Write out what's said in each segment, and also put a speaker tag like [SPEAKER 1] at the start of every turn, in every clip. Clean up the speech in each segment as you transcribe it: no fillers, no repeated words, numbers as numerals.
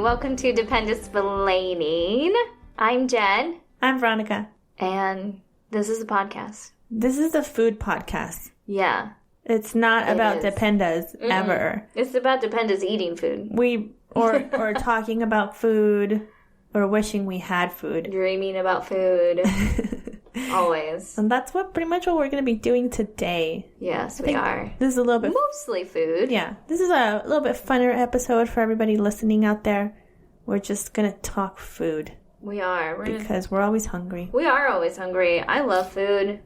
[SPEAKER 1] welcome to Dependisplaining. I'm Jen.
[SPEAKER 2] I'm Veronica.
[SPEAKER 1] And this is a podcast.
[SPEAKER 2] This is a food podcast.
[SPEAKER 1] Yeah.
[SPEAKER 2] It's not about Dependas, ever.
[SPEAKER 1] It's about Dependas eating food.
[SPEAKER 2] Or talking about food, or wishing we had food.
[SPEAKER 1] Dreaming about food. Always.
[SPEAKER 2] And that's pretty much what we're going to be doing today.
[SPEAKER 1] Yes, we are.
[SPEAKER 2] This is a little bit...
[SPEAKER 1] Mostly food.
[SPEAKER 2] Yeah. This is a little bit funner episode for everybody listening out there. We're just going to talk food.
[SPEAKER 1] We are.
[SPEAKER 2] Because we're always hungry.
[SPEAKER 1] We are always hungry. I love food.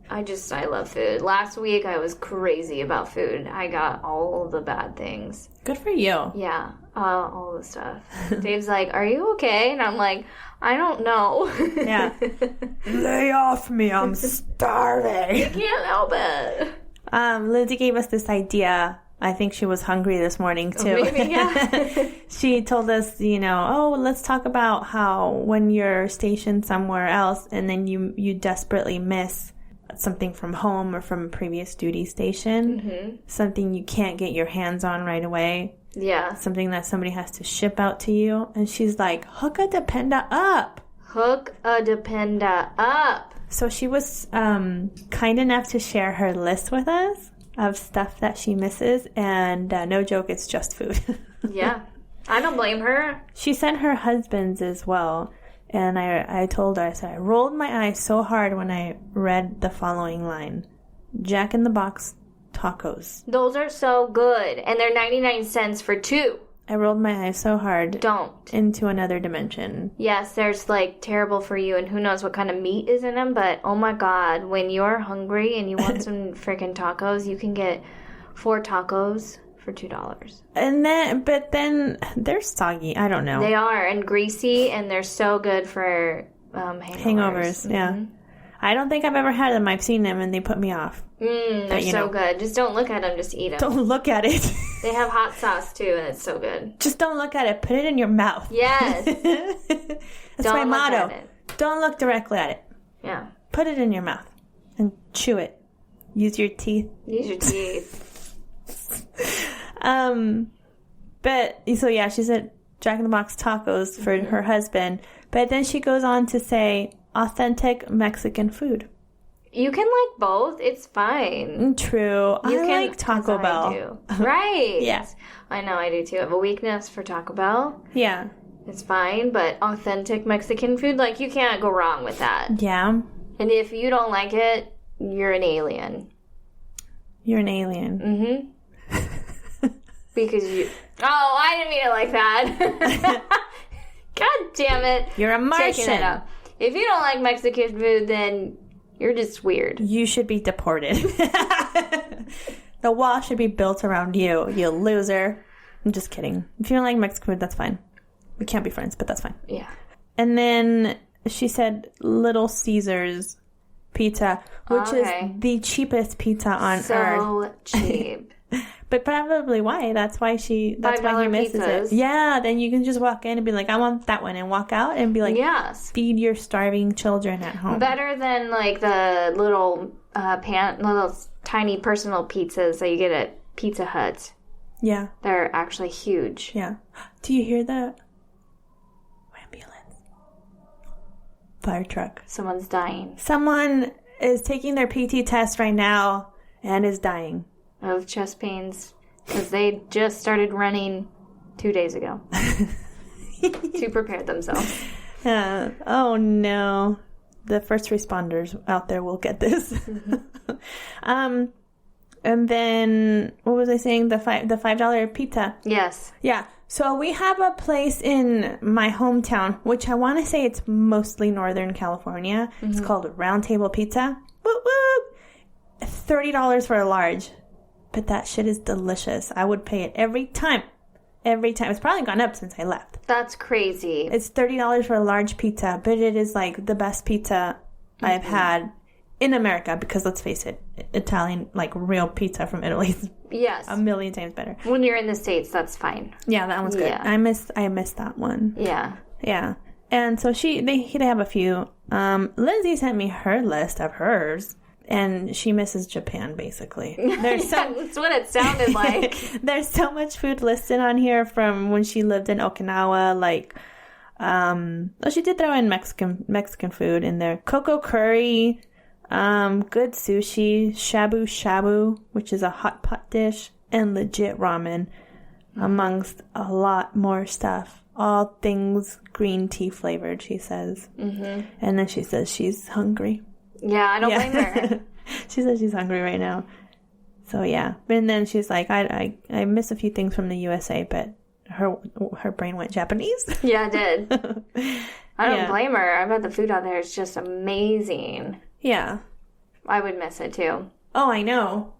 [SPEAKER 1] I love food. Last week, I was crazy about food. I got all the bad things.
[SPEAKER 2] Good for you.
[SPEAKER 1] Yeah, all the stuff. Dave's like, are you okay? And I'm like, I don't know.
[SPEAKER 2] Yeah. Lay off me. I'm starving.
[SPEAKER 1] You can't help it.
[SPEAKER 2] Lindsay gave us this idea. I think she was hungry this morning, too.
[SPEAKER 1] Maybe, yeah.
[SPEAKER 2] She told us, let's talk about how when you're stationed somewhere else and then you desperately miss something from home or from a previous duty station, something you can't get your hands on right away.
[SPEAKER 1] Yeah.
[SPEAKER 2] Something that somebody has to ship out to you. And she's like, hook a Dependa up.
[SPEAKER 1] Hook a Dependa up.
[SPEAKER 2] So she was kind enough to share her list with us of stuff that she misses. And no joke, it's just food.
[SPEAKER 1] Yeah. I don't blame her.
[SPEAKER 2] She sent her husband's as well. And I told her, I said, I rolled my eyes so hard when I read the following line. Jack in the Box tacos.
[SPEAKER 1] Those are so good. And they're 99 cents for two.
[SPEAKER 2] I rolled my eyes so hard.
[SPEAKER 1] Don't.
[SPEAKER 2] Into another dimension.
[SPEAKER 1] Yes, there's terrible for you and who knows what kind of meat is in them. But oh my God, when you're hungry and you want some freaking tacos, you can get 4 tacos for $2.
[SPEAKER 2] But then they're soggy. I don't know.
[SPEAKER 1] They are, and greasy, and they're so good for hangovers.
[SPEAKER 2] Yeah. I don't think I've ever had them. I've seen them, and they put me off.
[SPEAKER 1] They're so good. Just don't look at them. Just eat them.
[SPEAKER 2] Don't look at it.
[SPEAKER 1] They have hot sauce, too, and it's so good.
[SPEAKER 2] Just don't look at it. Put it in your mouth.
[SPEAKER 1] Yes.
[SPEAKER 2] That's my motto. Don't look directly at it.
[SPEAKER 1] Yeah.
[SPEAKER 2] Put it in your mouth and chew it. Use your teeth.
[SPEAKER 1] Use your teeth.
[SPEAKER 2] But so yeah, she said Jack in the Box tacos for her husband, but then she goes on to say authentic Mexican food.
[SPEAKER 1] You can like both. It's fine.
[SPEAKER 2] True. I like Taco Bell.
[SPEAKER 1] I do. Right.
[SPEAKER 2] Yes.
[SPEAKER 1] I know I do too. I have a weakness for Taco Bell.
[SPEAKER 2] Yeah.
[SPEAKER 1] It's fine, but authentic Mexican food, you can't go wrong with that.
[SPEAKER 2] Yeah.
[SPEAKER 1] And if you don't like it, you're an alien.
[SPEAKER 2] You're an alien.
[SPEAKER 1] Mm-hmm. Because you... Oh, I didn't mean it like that. God damn it.
[SPEAKER 2] You're a Martian.
[SPEAKER 1] Taking it up. If you don't like Mexican food, then you're just weird.
[SPEAKER 2] You should be deported. The wall should be built around you, you loser. I'm just kidding. If you don't like Mexican food, that's fine. We can't be friends, but that's fine.
[SPEAKER 1] Yeah.
[SPEAKER 2] And then she said Little Caesars pizza, which is the cheapest pizza on earth.
[SPEAKER 1] So cheap.
[SPEAKER 2] But probably why. That's why he misses
[SPEAKER 1] pizzas.
[SPEAKER 2] it. Yeah, then you can just walk in and be like, I want that one, and walk out and be like,
[SPEAKER 1] yes.
[SPEAKER 2] Feed your starving children at home.
[SPEAKER 1] Better than the little little tiny personal pizzas that you get at Pizza Hut.
[SPEAKER 2] Yeah.
[SPEAKER 1] They're actually huge.
[SPEAKER 2] Yeah. Do you hear that? Ambulance. Fire truck.
[SPEAKER 1] Someone's dying.
[SPEAKER 2] Someone is taking their PT test right now and is dying.
[SPEAKER 1] Of chest pains, because they just started running 2 days ago to prepare themselves.
[SPEAKER 2] Oh no, the first responders out there will get this. And then what was I saying? The $5 pizza.
[SPEAKER 1] Yes.
[SPEAKER 2] Yeah. So we have a place in my hometown, which I want to say it's mostly Northern California. It's called Round Table Pizza. Whoop whoop. $30 for a large. But that shit is delicious. I would pay it every time. Every time. It's probably gone up since I left.
[SPEAKER 1] That's crazy.
[SPEAKER 2] It's $30 for a large pizza, but it is the best pizza I've had in America, because let's face it, Italian, real pizza from Italy is
[SPEAKER 1] yes.
[SPEAKER 2] a million times better.
[SPEAKER 1] When you're in the States, that's fine.
[SPEAKER 2] Yeah, that one's good.
[SPEAKER 1] Yeah.
[SPEAKER 2] I miss that one.
[SPEAKER 1] Yeah.
[SPEAKER 2] Yeah. And so they have a few. Lindsay sent me her list of hers. And she misses Japan, basically. There's
[SPEAKER 1] That's what it sounded like.
[SPEAKER 2] There's so much food listed on here from when she lived in Okinawa. Like, she did throw in Mexican food in there. Cocoa curry, good sushi, shabu shabu, which is a hot pot dish, and legit ramen, amongst a lot more stuff. All things green tea flavored, she says. Mm-hmm. And then she says she's hungry.
[SPEAKER 1] Yeah, I don't blame her.
[SPEAKER 2] She says she's hungry right now. So, yeah. And then she's like, I miss a few things from the USA, but her brain went Japanese.
[SPEAKER 1] Yeah, it did. I don't blame her. I bet the food out there is just amazing.
[SPEAKER 2] Yeah.
[SPEAKER 1] I would miss it, too.
[SPEAKER 2] Oh, I know.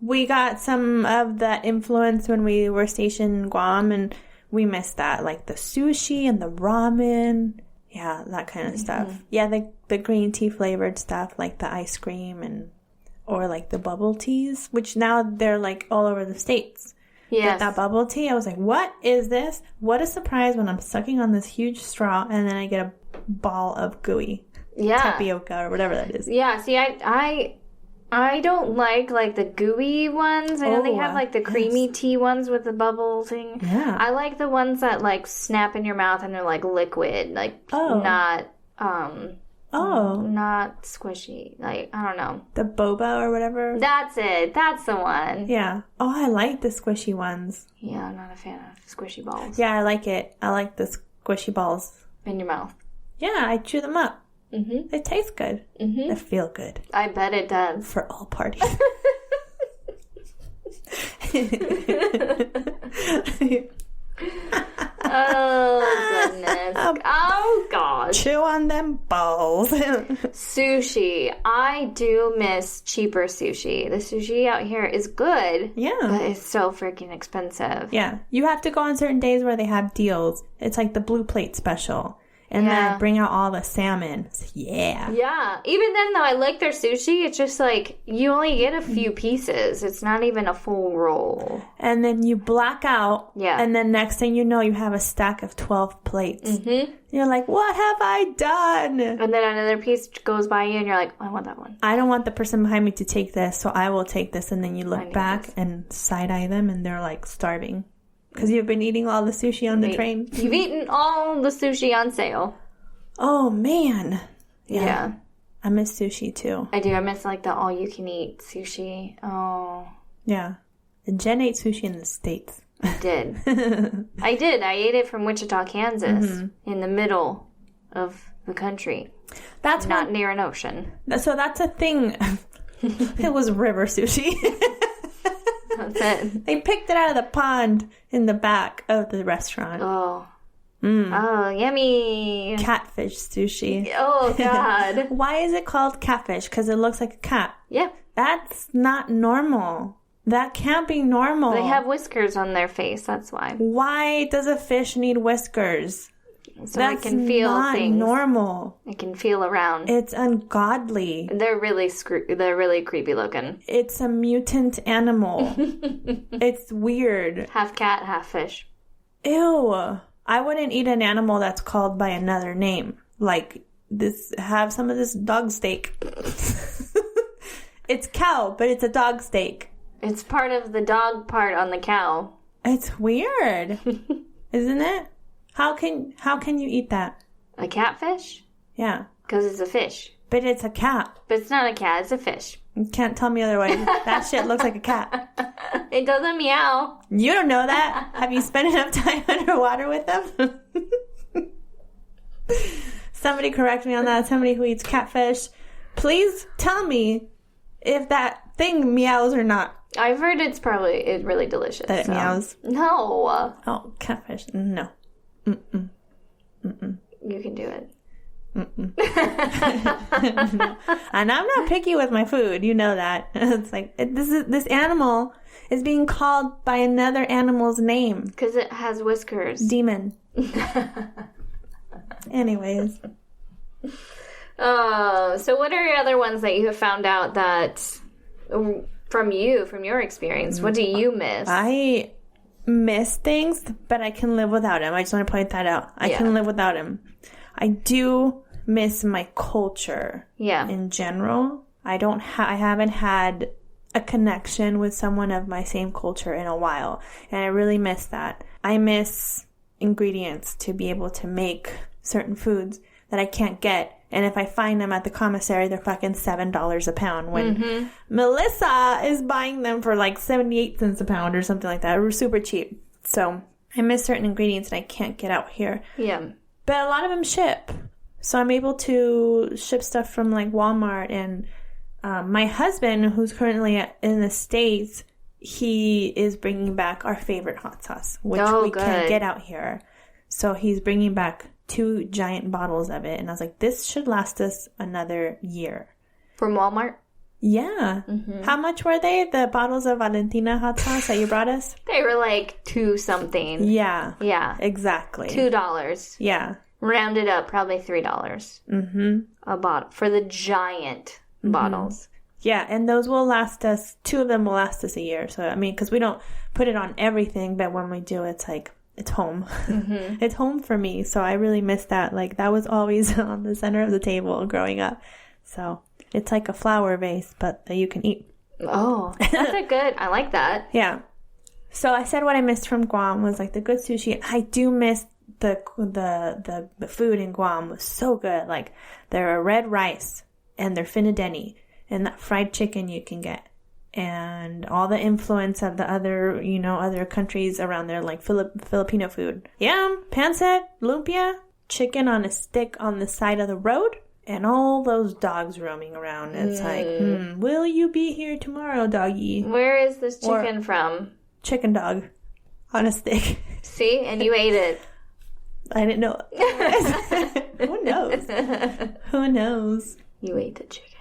[SPEAKER 2] We got some of that influence when we were stationed in Guam, and we missed that. Like the sushi and the ramen. Yeah, that kind of stuff. Yeah, the green tea flavored stuff, like the ice cream or like the bubble teas, which now they're like all over the States.
[SPEAKER 1] Yes.
[SPEAKER 2] But that bubble tea, I was like, what is this? What a surprise when I'm sucking on this huge straw and then I get a ball of gooey tapioca or whatever that is.
[SPEAKER 1] Yeah, see, I don't like the gooey ones. I know they have like the creamy tea ones with the bubble thing.
[SPEAKER 2] Yeah.
[SPEAKER 1] I like the ones that like snap in your mouth and they're like liquid, like not squishy. Like, I don't know.
[SPEAKER 2] The boba or whatever.
[SPEAKER 1] That's it. That's the one.
[SPEAKER 2] Yeah. Oh, I like the squishy ones.
[SPEAKER 1] Yeah, I'm not a fan of squishy balls.
[SPEAKER 2] Yeah, I like it. I like the squishy balls.
[SPEAKER 1] In your mouth.
[SPEAKER 2] Yeah, I chew them up. Mm-hmm. They taste good. Mm-hmm. They feel good.
[SPEAKER 1] I bet it does.
[SPEAKER 2] For all parties.
[SPEAKER 1] Oh, goodness. Oh, gosh.
[SPEAKER 2] Chew on them balls.
[SPEAKER 1] Sushi. I do miss cheaper sushi. The sushi out here is good.
[SPEAKER 2] Yeah.
[SPEAKER 1] But it's so freaking expensive.
[SPEAKER 2] Yeah. You have to go on certain days where they have deals. It's like the Blue Plate special. And then bring out all the salmon. Yeah.
[SPEAKER 1] Yeah. Even then, though, I like their sushi. It's just like you only get a few pieces. It's not even a full roll.
[SPEAKER 2] And then you black out.
[SPEAKER 1] Yeah.
[SPEAKER 2] And then next thing you know, you have a stack of 12 plates. Mm-hmm. You're like, what have I done?
[SPEAKER 1] And then another piece goes by you and you're like, I want that one.
[SPEAKER 2] I don't want the person behind me to take this, so I will take this. And then you look back and side-eye them and they're like starving. Because you've been eating all the sushi on the train.
[SPEAKER 1] You've eaten all the sushi on sale.
[SPEAKER 2] Oh, man.
[SPEAKER 1] Yeah.
[SPEAKER 2] I miss sushi, too.
[SPEAKER 1] I do. I miss, like, the all-you-can-eat sushi. Oh.
[SPEAKER 2] Yeah. And Jen ate sushi in the States.
[SPEAKER 1] I did. I did. I ate it from Wichita, Kansas, in the middle of the country.
[SPEAKER 2] That's
[SPEAKER 1] not near an ocean.
[SPEAKER 2] So that's a thing. It was river sushi.
[SPEAKER 1] That's it.
[SPEAKER 2] They picked it out of the pond in the back of the restaurant.
[SPEAKER 1] Oh. Oh, yummy.
[SPEAKER 2] Catfish sushi.
[SPEAKER 1] Oh, God.
[SPEAKER 2] Why is it called catfish? Because it looks like a cat.
[SPEAKER 1] Yeah.
[SPEAKER 2] That's not normal. That can't be normal.
[SPEAKER 1] They have whiskers on their face. That's why.
[SPEAKER 2] Why does a fish need whiskers?
[SPEAKER 1] So it can feel
[SPEAKER 2] not
[SPEAKER 1] things.
[SPEAKER 2] Normal.
[SPEAKER 1] It can feel around.
[SPEAKER 2] It's ungodly.
[SPEAKER 1] They're really creepy looking.
[SPEAKER 2] It's a mutant animal. It's weird.
[SPEAKER 1] Half cat, half fish.
[SPEAKER 2] Ew. I wouldn't eat an animal that's called by another name. Like this. Have some of this dog steak. It's cow, but it's a dog steak.
[SPEAKER 1] It's part of the dog part on the cow.
[SPEAKER 2] It's weird, isn't it? How can you eat that?
[SPEAKER 1] A catfish?
[SPEAKER 2] Yeah.
[SPEAKER 1] Because it's a fish.
[SPEAKER 2] But it's a cat.
[SPEAKER 1] But it's not a cat, it's a fish.
[SPEAKER 2] You can't tell me otherwise. That shit looks like a cat.
[SPEAKER 1] It doesn't meow.
[SPEAKER 2] You don't know that. Have you spent enough time underwater with them? Somebody correct me on that. Somebody who eats catfish. Please tell me if that thing meows or not.
[SPEAKER 1] I've heard it's really delicious.
[SPEAKER 2] That it meows?
[SPEAKER 1] No.
[SPEAKER 2] Oh, catfish. No. Mm-mm. Mm-mm.
[SPEAKER 1] You can do it.
[SPEAKER 2] Mm-mm. And I'm not picky with my food. You know that. It's like this animal is being called by another animal's name
[SPEAKER 1] because it has whiskers.
[SPEAKER 2] Demon. Anyways.
[SPEAKER 1] So what are other ones that you have found out that from your experience? What do you miss?
[SPEAKER 2] I miss things, but I can live without him. I just want to point that out. I can live without him. I do miss my culture in general. I haven't had a connection with someone of my same culture in a while. And I really miss that. I miss ingredients to be able to make certain foods that I can't get. And if I find them at the commissary, they're fucking $7 a pound. When Melissa is buying them for like 78 cents a pound or something like that. It was super cheap. So I miss certain ingredients that I can't get out here.
[SPEAKER 1] Yeah.
[SPEAKER 2] But a lot of them ship. So I'm able to ship stuff from like Walmart. And my husband, who's currently in the States, he is bringing back our favorite hot sauce, which we can't get out here. So he's bringing back 2 giant bottles of it. And I was like, this should last us another year.
[SPEAKER 1] From Walmart?
[SPEAKER 2] Yeah. How much were they? The bottles of Valentina hot sauce that you brought us?
[SPEAKER 1] They were like 2 something.
[SPEAKER 2] Yeah.
[SPEAKER 1] Yeah.
[SPEAKER 2] Exactly.
[SPEAKER 1] $2.
[SPEAKER 2] Yeah.
[SPEAKER 1] Rounded up, probably $3. A bottle. For the giant bottles.
[SPEAKER 2] Yeah, and those will last us, 2 of them will last us a year. So, I mean, because we don't put it on everything, but when we do, it's like, it's home. It's home for me. So I really miss that. Like, that was always on the center of the table growing up. So it's like a flower vase, but that you can eat.
[SPEAKER 1] Oh, that's I like that.
[SPEAKER 2] Yeah. So I said what I missed from Guam was like the good sushi. I do miss the food in Guam was so good. Like, their red rice and their finadeni and that fried chicken you can get. And all the influence of the other, other countries around there, like Filipino food. Yam, pancit, lumpia, chicken on a stick on the side of the road, and all those dogs roaming around. It's like, will you be here tomorrow, doggy?
[SPEAKER 1] Where is this chicken from?
[SPEAKER 2] Chicken dog on a stick.
[SPEAKER 1] See? And you ate it.
[SPEAKER 2] I didn't know. Who knows? Who knows?
[SPEAKER 1] You ate the chicken.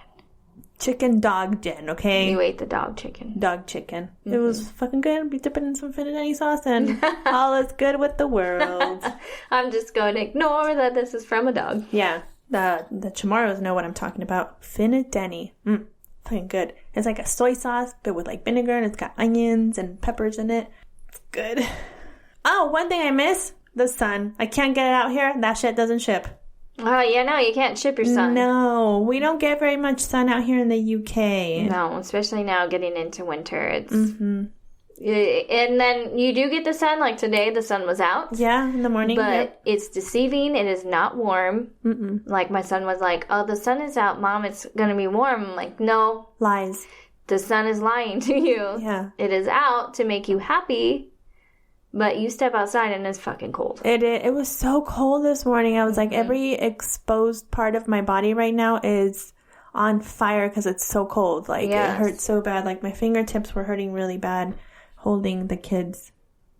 [SPEAKER 2] Chicken dog, Jen, okay?
[SPEAKER 1] You ate the dog chicken.
[SPEAKER 2] Dog chicken. It was fucking good. Be dipping in some finadeni sauce and all is good with the world.
[SPEAKER 1] I'm just going to ignore that this is from a dog.
[SPEAKER 2] Yeah. The Chamorros know what I'm talking about. Finadeni. Fucking good. It's like a soy sauce, but with like vinegar, and it's got onions and peppers in it. It's good. Oh, one thing I miss. The sun. I can't get it out here. That shit doesn't ship.
[SPEAKER 1] Oh, yeah, no, you can't ship your sun.
[SPEAKER 2] No, we don't get very much sun out here in the UK.
[SPEAKER 1] No, especially now getting into winter. It's and then you do get the sun. Like today, the sun was out.
[SPEAKER 2] Yeah, in the morning.
[SPEAKER 1] But it's deceiving. It is not warm. Like my son was like, "Oh, the sun is out, Mom. It's gonna be warm." I'm like, no,
[SPEAKER 2] lies.
[SPEAKER 1] The sun is lying to you.
[SPEAKER 2] Yeah,
[SPEAKER 1] it is out to make you happy. But you step outside and it's fucking cold.
[SPEAKER 2] It was so cold this morning. I was like, every exposed part of my body right now is on fire because it's so cold. Like, It hurts so bad. Like, my fingertips were hurting really bad holding the kids'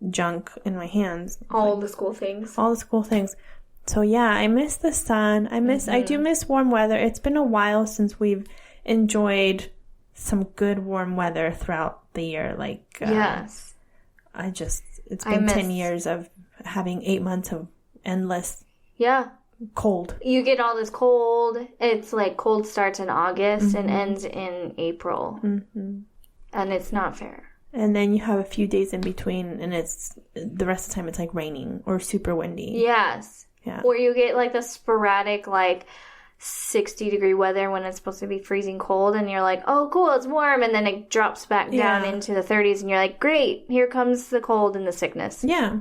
[SPEAKER 2] junk in my hands.
[SPEAKER 1] All the school things.
[SPEAKER 2] So, yeah, I miss the sun. I do miss warm weather. It's been a while since we've enjoyed some good warm weather throughout the year. Like,
[SPEAKER 1] yes.
[SPEAKER 2] It's been 10 years of having 8 months of endless cold.
[SPEAKER 1] You get all this cold. It's like cold starts in August and ends in April. And it's not fair.
[SPEAKER 2] And then you have a few days in between, and it's the rest of the time it's like raining or super windy.
[SPEAKER 1] Yes.
[SPEAKER 2] Yeah.
[SPEAKER 1] Or you get like the sporadic like 60-degree weather when it's supposed to be freezing cold, and you're like, oh cool, it's warm, and then it drops back down into the 30s, and you're like, great, here comes the cold and the sickness.
[SPEAKER 2] Yeah.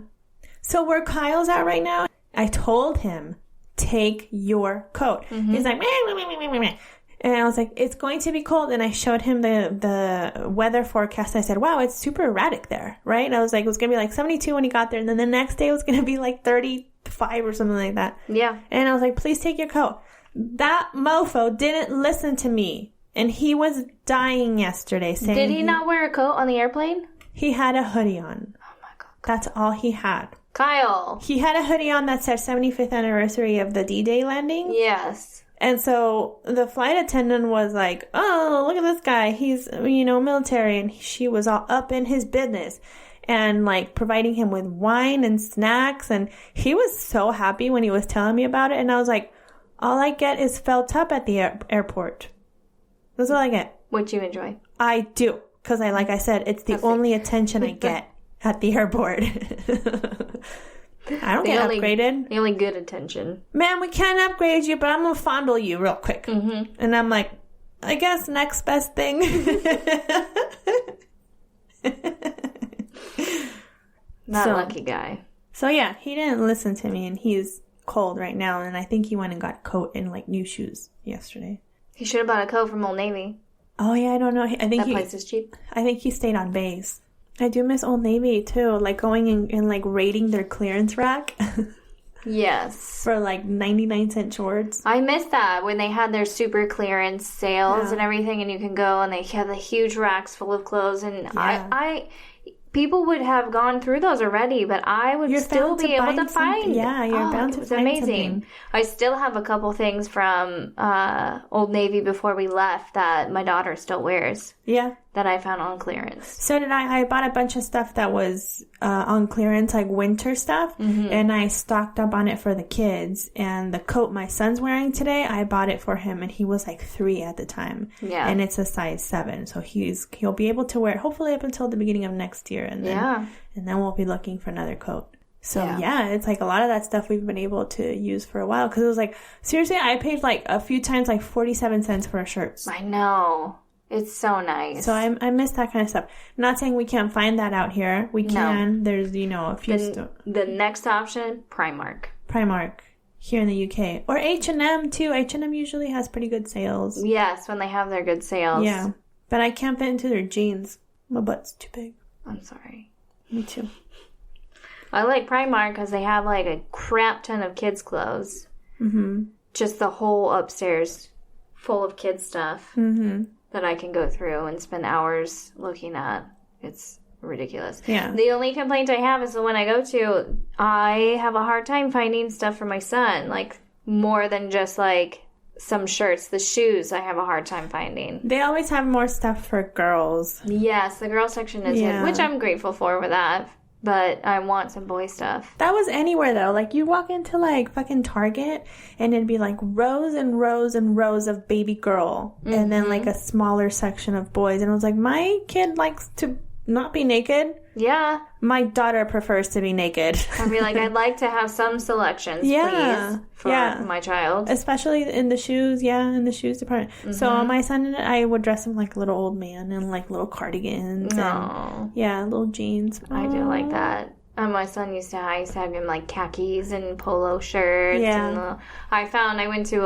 [SPEAKER 2] So where Kyle's at right now, I told him, take your coat. He's like, meh. And I was like, it's going to be cold. And I showed him the weather forecast. I said, wow, it's super erratic there, right? And I was like, it was going to be like 72 when he got there, and then the next day it was going to be like 35 or something like that.
[SPEAKER 1] Yeah.
[SPEAKER 2] And I was like, please take your coat. That mofo didn't listen to me. And he was dying yesterday saying...
[SPEAKER 1] Did he not wear a coat on the airplane?
[SPEAKER 2] He had a hoodie on.
[SPEAKER 1] Oh my God.
[SPEAKER 2] That's all he had.
[SPEAKER 1] Kyle.
[SPEAKER 2] He had a hoodie on that said 75th anniversary of the D-Day landing.
[SPEAKER 1] Yes.
[SPEAKER 2] And so the flight attendant was like, oh, look at this guy. He's, military. And she was all up in his business. And like providing him with wine and snacks. And he was so happy when he was telling me about it. And I was like... all I get is felt up at the airport. That's all I get.
[SPEAKER 1] What you enjoy?
[SPEAKER 2] I do. Because like I said, it's the only attention I get at the airport. I don't get upgraded.
[SPEAKER 1] The only good attention.
[SPEAKER 2] Man, we can't upgrade you, but I'm going to fondle you real quick. And I'm like, I guess next best thing.
[SPEAKER 1] Lucky guy.
[SPEAKER 2] So yeah, he didn't listen to me, and he's cold right now, and I think he went and got a coat and like new shoes yesterday.
[SPEAKER 1] He should have bought a coat from Old Navy.
[SPEAKER 2] Oh yeah, I don't know. I think
[SPEAKER 1] that place is cheap.
[SPEAKER 2] I think he stayed on base. I do miss Old Navy too, like going and like raiding their clearance rack.
[SPEAKER 1] Yes.
[SPEAKER 2] For like 99-cent shorts.
[SPEAKER 1] I miss that when they had their super clearance sales and everything, and you can go and they had the huge racks full of clothes, and I people would have gone through those already, but I would still be able to find.
[SPEAKER 2] Yeah, you're bound to find something. It was amazing.
[SPEAKER 1] I still have a couple things from Old Navy before we left that my daughter still wears.
[SPEAKER 2] Yeah.
[SPEAKER 1] That I found on clearance.
[SPEAKER 2] So did I. I bought a bunch of stuff that was on clearance, like winter stuff, and I stocked up on it for the kids. And the coat my son's wearing today, I bought it for him, and he was like 3 at the time. Yeah. And it's a size 7, so he'll be able to wear it hopefully up until the beginning of next year, and then we'll be looking for another coat. So yeah, it's like a lot of that stuff we've been able to use for a while, because it was like, seriously, I paid like a few times like 47 cents for a shirt.
[SPEAKER 1] I know. It's so nice.
[SPEAKER 2] So I miss that kind of stuff. I'm not saying we can't find that out here. We can. There's, a few
[SPEAKER 1] the next option, Primark.
[SPEAKER 2] Primark here in the UK. Or H&M too. H&M usually has pretty good sales.
[SPEAKER 1] Yes, when they have their good sales.
[SPEAKER 2] Yeah. But I can't fit into their jeans. My butt's too big.
[SPEAKER 1] I'm sorry.
[SPEAKER 2] Me too.
[SPEAKER 1] I like Primark because they have like a crap ton of kids' clothes. Mm-hmm. Just the whole upstairs full of kids' stuff. Mm-hmm. That I can go through and spend hours looking at. It's ridiculous. Yeah. The only complaint I have is the one I go to, I have a hard time finding stuff for my son. Like, more than just, like, some shirts. The shoes I have a hard time finding.
[SPEAKER 2] They always have more stuff for girls.
[SPEAKER 1] Yes, the girl section is good, which I'm grateful for with that. But I want some boy stuff.
[SPEAKER 2] That was anywhere, though. Like, you walk into, like, fucking Target, and it'd be, like, rows and rows and rows of baby girl. Mm-hmm. And then, like, a smaller section of boys. And I was like, my kid likes to not be naked.
[SPEAKER 1] Yeah.
[SPEAKER 2] My daughter prefers to be naked.
[SPEAKER 1] I'd be like, I'd like to have some selections, please, for my child.
[SPEAKER 2] Especially in the shoes, in the shoes department. Mm-hmm. So my son and I would dress him like a little old man in like little cardigans and little jeans.
[SPEAKER 1] I do like that. My son used to have him like khakis and polo shirts. Yeah. And I went to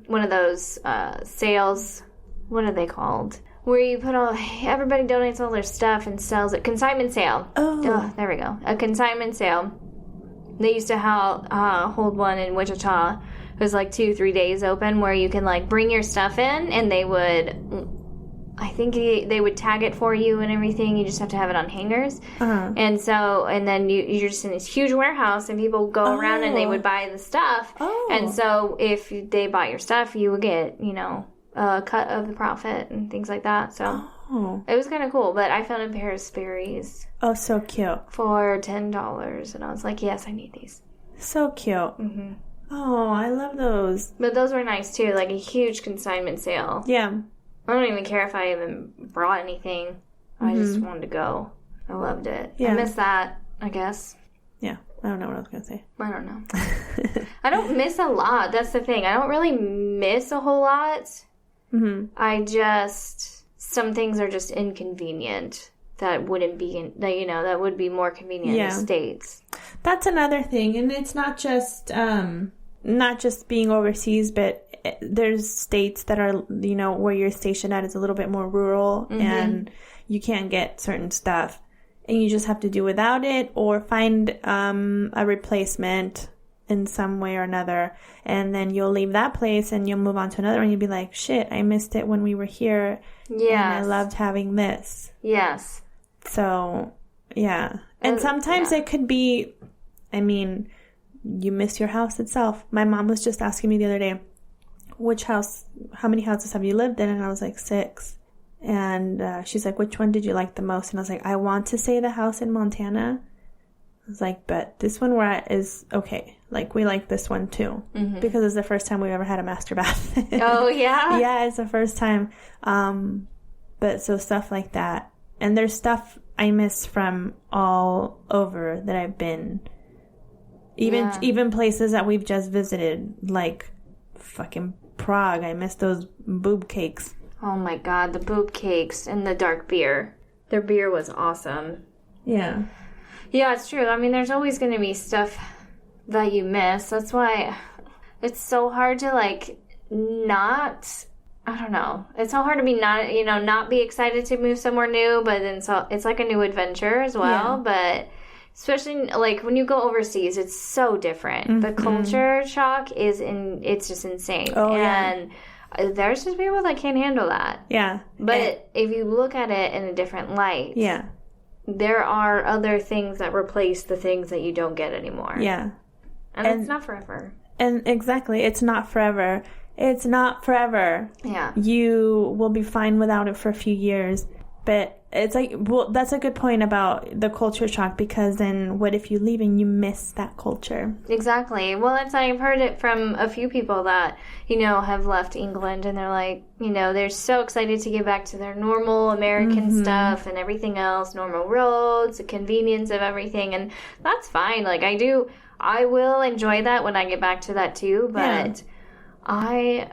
[SPEAKER 1] one of those sales. What are they called? Where you put everybody donates all their stuff and sells it. Consignment sale. Oh, there we go. A consignment sale. They used to hold one in Wichita. It was like 2-3 days open where you can like bring your stuff in and they would, I think they would tag it for you and everything. You just have to have it on hangers. Uh-huh. And then you're just in this huge warehouse and people go around and they would buy the stuff. Oh. And so if they bought your stuff, you would get, a cut of the profit and things like that. So it was kind of cool. But I found a pair of Sperry's.
[SPEAKER 2] Oh, so cute.
[SPEAKER 1] For $10. And I was like, yes, I need these.
[SPEAKER 2] So cute. Mm-hmm. Oh, I love those.
[SPEAKER 1] But those were nice, too. Like a huge consignment sale.
[SPEAKER 2] Yeah.
[SPEAKER 1] I don't even care if I even brought anything. Mm-hmm. I just wanted to go. I loved it. Yeah. I miss that, I guess.
[SPEAKER 2] Yeah. I don't know what I was going to say.
[SPEAKER 1] I don't know. I don't miss a lot. That's the thing. I don't really miss a whole lot. Mm-hmm. Some things are just inconvenient that wouldn't be, that would be more convenient in the States.
[SPEAKER 2] That's another thing. And it's not just being overseas, but there's states that are, where you're stationed at is a little bit more rural and you can't get certain stuff. And you just have to do without it or find a replacement in some way or another, and then you'll leave that place and you'll move on to another and you'll be like, shit, I missed it when we were here. Yeah. And I loved having this.
[SPEAKER 1] Yes.
[SPEAKER 2] So, yeah. And sometimes it could be, you miss your house itself. My mom was just asking me the other day, how many houses have you lived in? And I was like, 6. And she's like, which one did you like the most? And I was like, I want to say the house in Montana. I was like, but this one we're at is okay. Like, we like this one, too. Mm-hmm. Because it's the first time we've ever had a master bath.
[SPEAKER 1] Oh, yeah?
[SPEAKER 2] Yeah, it's the first time. But so stuff like that. And there's stuff I miss from all over that I've been. Even places that we've just visited. Like, fucking Prague. I miss those boob cakes.
[SPEAKER 1] Oh my God, the boob cakes and the dark beer. Their beer was awesome.
[SPEAKER 2] Yeah.
[SPEAKER 1] Yeah, it's true. I mean, there's always going to be stuff that you miss. That's why it's so hard to, like, not... I don't know. It's so hard to be not be excited to move somewhere new, but then it's like a new adventure as well. Yeah. But especially, like, when you go overseas, it's so different. Mm-hmm. The culture shock it's just insane. Oh, and there's just people that can't handle that.
[SPEAKER 2] Yeah.
[SPEAKER 1] But if you look at it in a different light, there are other things that replace the things that you don't get anymore.
[SPEAKER 2] Yeah.
[SPEAKER 1] And it's not forever.
[SPEAKER 2] And exactly, it's not forever. It's not forever.
[SPEAKER 1] Yeah.
[SPEAKER 2] You will be fine without it for a few years. But it's like, well, that's a good point about the culture shock, because then what if you leave and you miss that culture?
[SPEAKER 1] Exactly. Well, I've heard it from a few people that, have left England, and they're like, they're so excited to get back to their normal American stuff and everything else, normal roads, the convenience of everything. And that's fine. Like, I will enjoy that when I get back to that too, but... Yeah. I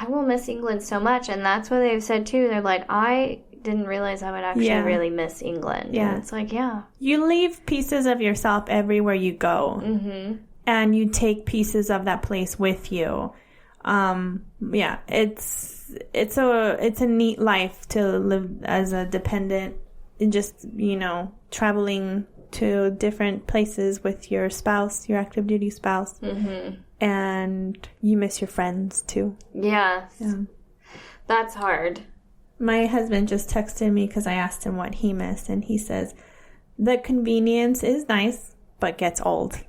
[SPEAKER 1] will miss England so much, and that's what they've said too. They're like, I didn't realize I would actually really miss England. Yeah. And it's like,
[SPEAKER 2] you leave pieces of yourself everywhere you go, and you take pieces of that place with you. It's a neat life to live as a dependent, and just traveling to different places with your spouse, your active duty spouse. And you miss your friends, too.
[SPEAKER 1] Yeah. That's hard.
[SPEAKER 2] My husband just texted me because I asked him what he missed, and he says, the convenience is nice, but gets old.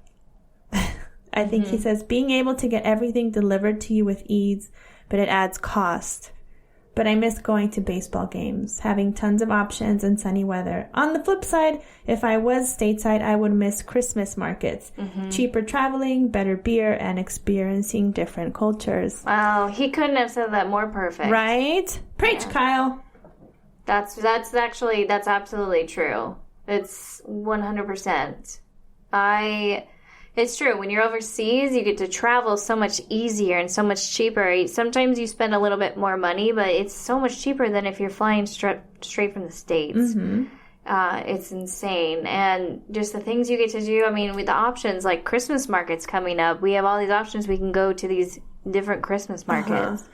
[SPEAKER 2] I think he says, being able to get everything delivered to you with ease, but it adds cost. But I miss going to baseball games, having tons of options and sunny weather. On the flip side, if I was stateside, I would miss Christmas markets. Cheaper traveling, better beer, and experiencing different cultures.
[SPEAKER 1] Wow, he couldn't have said that more perfect.
[SPEAKER 2] Right? Preach, Kyle.
[SPEAKER 1] That's absolutely true. It's 100%. It's true. When you're overseas, you get to travel so much easier and so much cheaper. Sometimes you spend a little bit more money, but it's so much cheaper than if you're flying straight from the States. It's insane. And just the things you get to do, I mean, with the options, like Christmas markets coming up, we have all these options. We can go to these different Christmas markets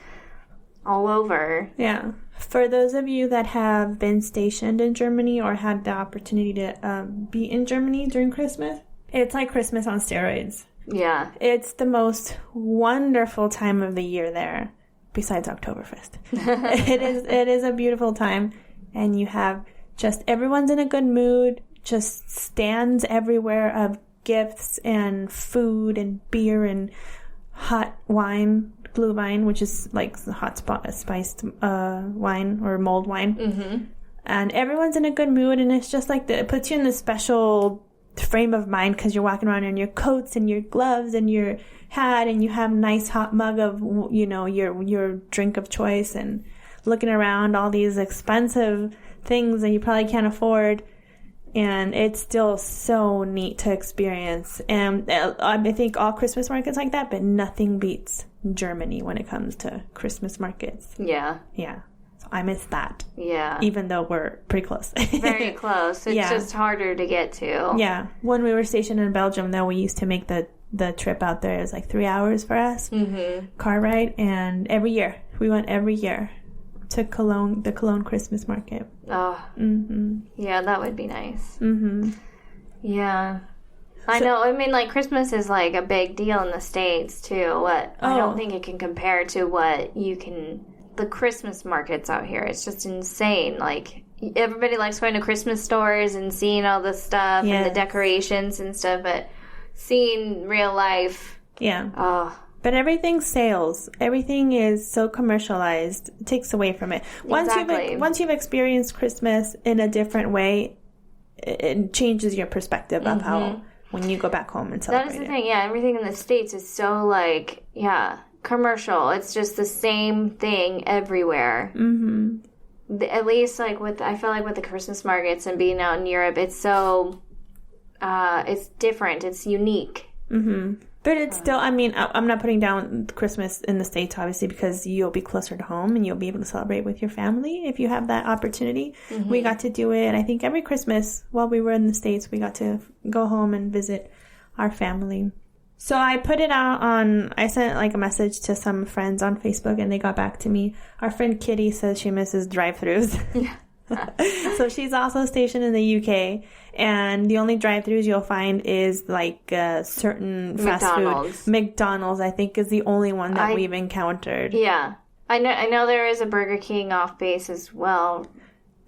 [SPEAKER 1] all over.
[SPEAKER 2] Yeah. For those of you that have been stationed in Germany or had the opportunity to be in Germany during Christmas, it's like Christmas on steroids.
[SPEAKER 1] Yeah.
[SPEAKER 2] It's the most wonderful time of the year there, besides Oktoberfest. It is a beautiful time, and you have just everyone's in a good mood, just stands everywhere of gifts and food and beer and hot wine, Glühwein, which is like hot spiced wine or mulled wine. And everyone's in a good mood, and it's just like it puts you in this special frame of mind because you're walking around in your coats and your gloves and your hat, and you have a nice hot mug of your drink of choice, and looking around all these expensive things that you probably can't afford, and it's still so neat to experience. And I think all Christmas markets like that, but nothing beats Germany when it comes to Christmas markets.
[SPEAKER 1] Yeah
[SPEAKER 2] So I miss that.
[SPEAKER 1] Yeah.
[SPEAKER 2] Even though we're pretty close.
[SPEAKER 1] Very close. It's just harder to get to.
[SPEAKER 2] Yeah. When we were stationed in Belgium, though, we used to make the trip out there. It was like 3 hours for us. Car ride. And we went every year to Cologne, the Cologne Christmas market.
[SPEAKER 1] Oh. Yeah, that would be nice. Yeah. I know. I mean, like, Christmas is, like, a big deal in the States, too. But I don't think it can compare to what you can... The Christmas markets out here, it's just insane. Like, everybody likes going to Christmas stores and seeing all the stuff and the decorations and stuff, but seeing real life,
[SPEAKER 2] but everything's sales. Everything is so commercialized. It takes away from it. Once you've experienced Christmas in a different way, it changes your perspective of how when you go back home and celebrate.
[SPEAKER 1] That is the thing. Yeah, everything in the States is so like commercial. It's just the same thing everywhere. At least like I feel like with the Christmas markets and being out in Europe, it's so it's different. It's unique.
[SPEAKER 2] But it's still, I mean, I'm not putting down Christmas in the States, obviously, because you'll be closer to home and you'll be able to celebrate with your family if you have that opportunity. We got to do it, I think, every Christmas while we were in the States. We got to go home and visit our family. So I put it out I sent like a message to some friends on Facebook and they got back to me. Our friend Kitty says she misses drive-thrus. So she's also stationed in the UK, and the only drive-thrus you'll find is like certain fast food. McDonald's, I think, is the only one that we've encountered.
[SPEAKER 1] Yeah, I know there is a Burger King off base as well.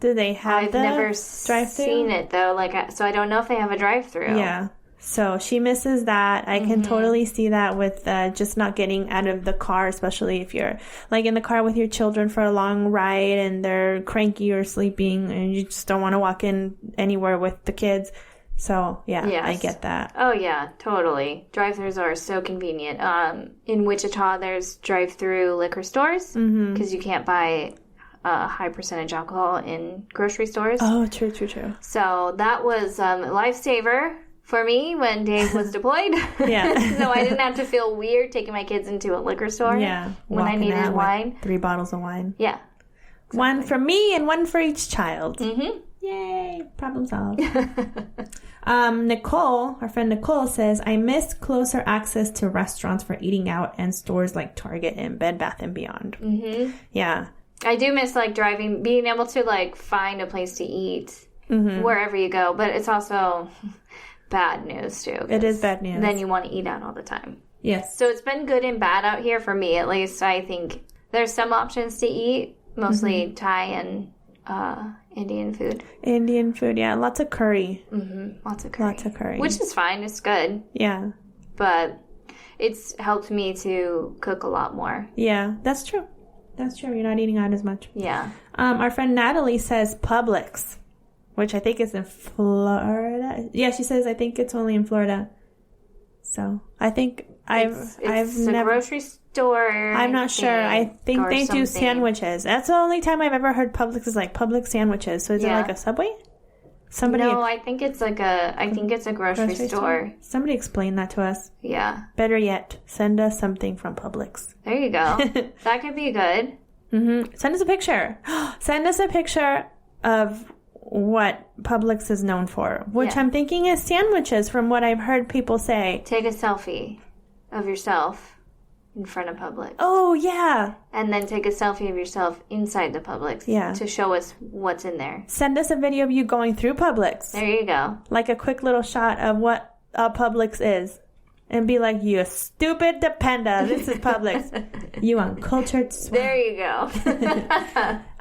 [SPEAKER 2] Do they have?
[SPEAKER 1] I've never seen it though. So I don't know if they have a drive-thru.
[SPEAKER 2] Yeah. So she misses that. I can totally see that with just not getting out of the car, especially if you're like in the car with your children for a long ride and they're cranky or sleeping and you just don't want to walk in anywhere with the kids. So, yeah, yes. I get that.
[SPEAKER 1] Oh, yeah, totally. Drive-thrus are so convenient. In Wichita, there's drive-thru liquor stores because you can't buy high percentage alcohol in grocery stores.
[SPEAKER 2] Oh, true.
[SPEAKER 1] So that was a lifesaver for me when Dave was deployed.
[SPEAKER 2] Yeah.
[SPEAKER 1] So I didn't have to feel weird taking my kids into a liquor store.
[SPEAKER 2] Yeah.
[SPEAKER 1] When I needed wine.
[SPEAKER 2] 3 bottles of wine.
[SPEAKER 1] Yeah.
[SPEAKER 2] Exactly. One for me and one for each child. Yay. Problem solved. Nicole, our friend Nicole, says, I miss closer access to restaurants for eating out and stores like Target and Bed Bath & Beyond. Yeah.
[SPEAKER 1] I do miss like being able to like find a place to eat wherever you go, but it's also bad news too.
[SPEAKER 2] It is bad news.
[SPEAKER 1] Then you want to eat out all the time.
[SPEAKER 2] Yes.
[SPEAKER 1] So it's been good and bad out here for me, at least. I think there's some options to eat, mostly Thai and Indian food.
[SPEAKER 2] Indian food, yeah. Lots of curry.
[SPEAKER 1] Lots of curry. Which is fine. It's good.
[SPEAKER 2] Yeah.
[SPEAKER 1] But it's helped me to cook a lot more.
[SPEAKER 2] Yeah, that's true. That's true. You're not eating out as much.
[SPEAKER 1] Yeah.
[SPEAKER 2] Our friend Natalie says Publix, which I think is in Florida. Yeah, she says I think it's only in Florida. So I think I've never.
[SPEAKER 1] A grocery store.
[SPEAKER 2] I'm not sure. I think they do sandwiches. That's the only time I've ever heard Publix is like Publix sandwiches. So is it like a Subway?
[SPEAKER 1] No, I think it's like a grocery store.
[SPEAKER 2] Somebody explain that to us.
[SPEAKER 1] Yeah.
[SPEAKER 2] Better yet, send us something from Publix.
[SPEAKER 1] There you go. That could be good.
[SPEAKER 2] Send us a picture. Send us a picture of what Publix is known for, which I'm thinking is sandwiches from what I've heard people say.
[SPEAKER 1] Take a selfie of yourself in front of Publix.
[SPEAKER 2] Oh, yeah.
[SPEAKER 1] And then take a selfie of yourself inside the Publix to show us what's in there.
[SPEAKER 2] Send us a video of you going through Publix.
[SPEAKER 1] There you go.
[SPEAKER 2] Like a quick little shot of what a Publix is. And be like, you stupid Dependa. This is Publix. You uncultured swine.
[SPEAKER 1] There you go.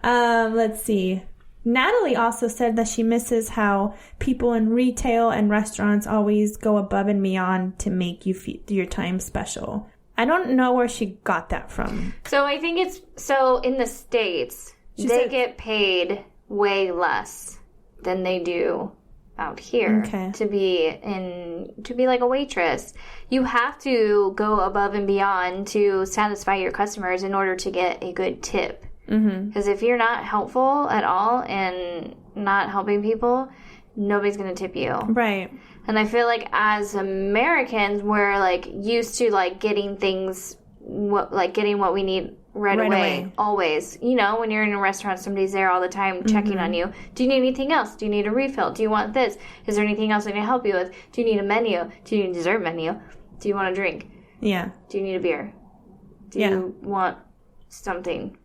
[SPEAKER 2] Let's see. Natalie also said that she misses how people in retail and restaurants always go above and beyond to make you feel your time special. I don't know where she got that from.
[SPEAKER 1] So I think in the States, they get paid way less than they do out here to be like a waitress. You have to go above and beyond to satisfy your customers in order to get a good tip. Because if you're not helpful at all and not helping people, nobody's going to tip you.
[SPEAKER 2] Right.
[SPEAKER 1] And I feel like as Americans, we're like used to like getting things, getting what we need right away. Always. You know, when you're in a restaurant, somebody's there all the time checking on you. Do you need anything else? Do you need a refill? Do you want this? Is there anything else I can help you with? Do you need a menu? Do you need a dessert menu? Do you want a drink?
[SPEAKER 2] Yeah.
[SPEAKER 1] Do you need a beer? Do you want something?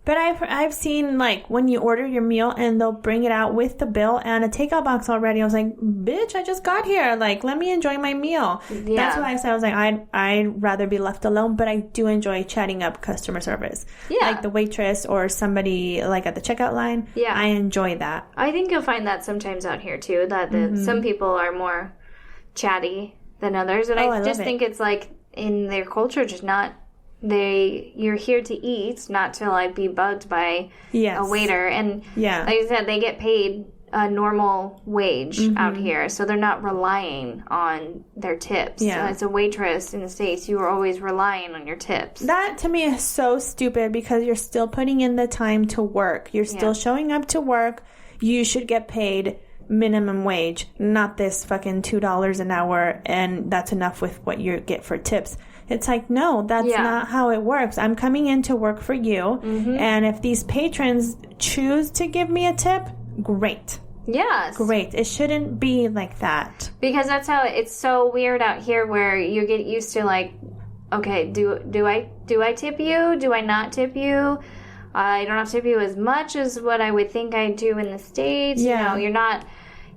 [SPEAKER 2] But I've seen, like, when you order your meal and they'll bring it out with the bill and a takeout box already. I was like, bitch, I just got here. Like, let me enjoy my meal. Yeah. That's what I said. I was like, I'd rather be left alone, but I do enjoy chatting up customer service. Yeah. Like the waitress or somebody, like, at the checkout line. Yeah. I enjoy that.
[SPEAKER 1] I think you'll find that sometimes out here, too, that some people are more chatty than others. And I just think it's, like, in their culture, just not... You're here to eat, not to like be bugged by a waiter. And like I said, they get paid a normal wage out here, so they're not relying on their tips. Yeah. As a waitress in the States, you are always relying on your tips.
[SPEAKER 2] That to me is so stupid because you're still putting in the time to work. You're still showing up to work. You should get paid minimum wage, not this fucking $2 an hour and that's enough with what you get for tips. It's like, no, that's not how it works. I'm coming in to work for you, and if these patrons choose to give me a tip, great.
[SPEAKER 1] Yes.
[SPEAKER 2] Great. It shouldn't be like that.
[SPEAKER 1] Because that's how it's so weird out here, where you get used to like, okay, do I tip you? Do I not tip you? I don't have to tip you as much as what I would think I do in the States.
[SPEAKER 2] Yeah.
[SPEAKER 1] You know,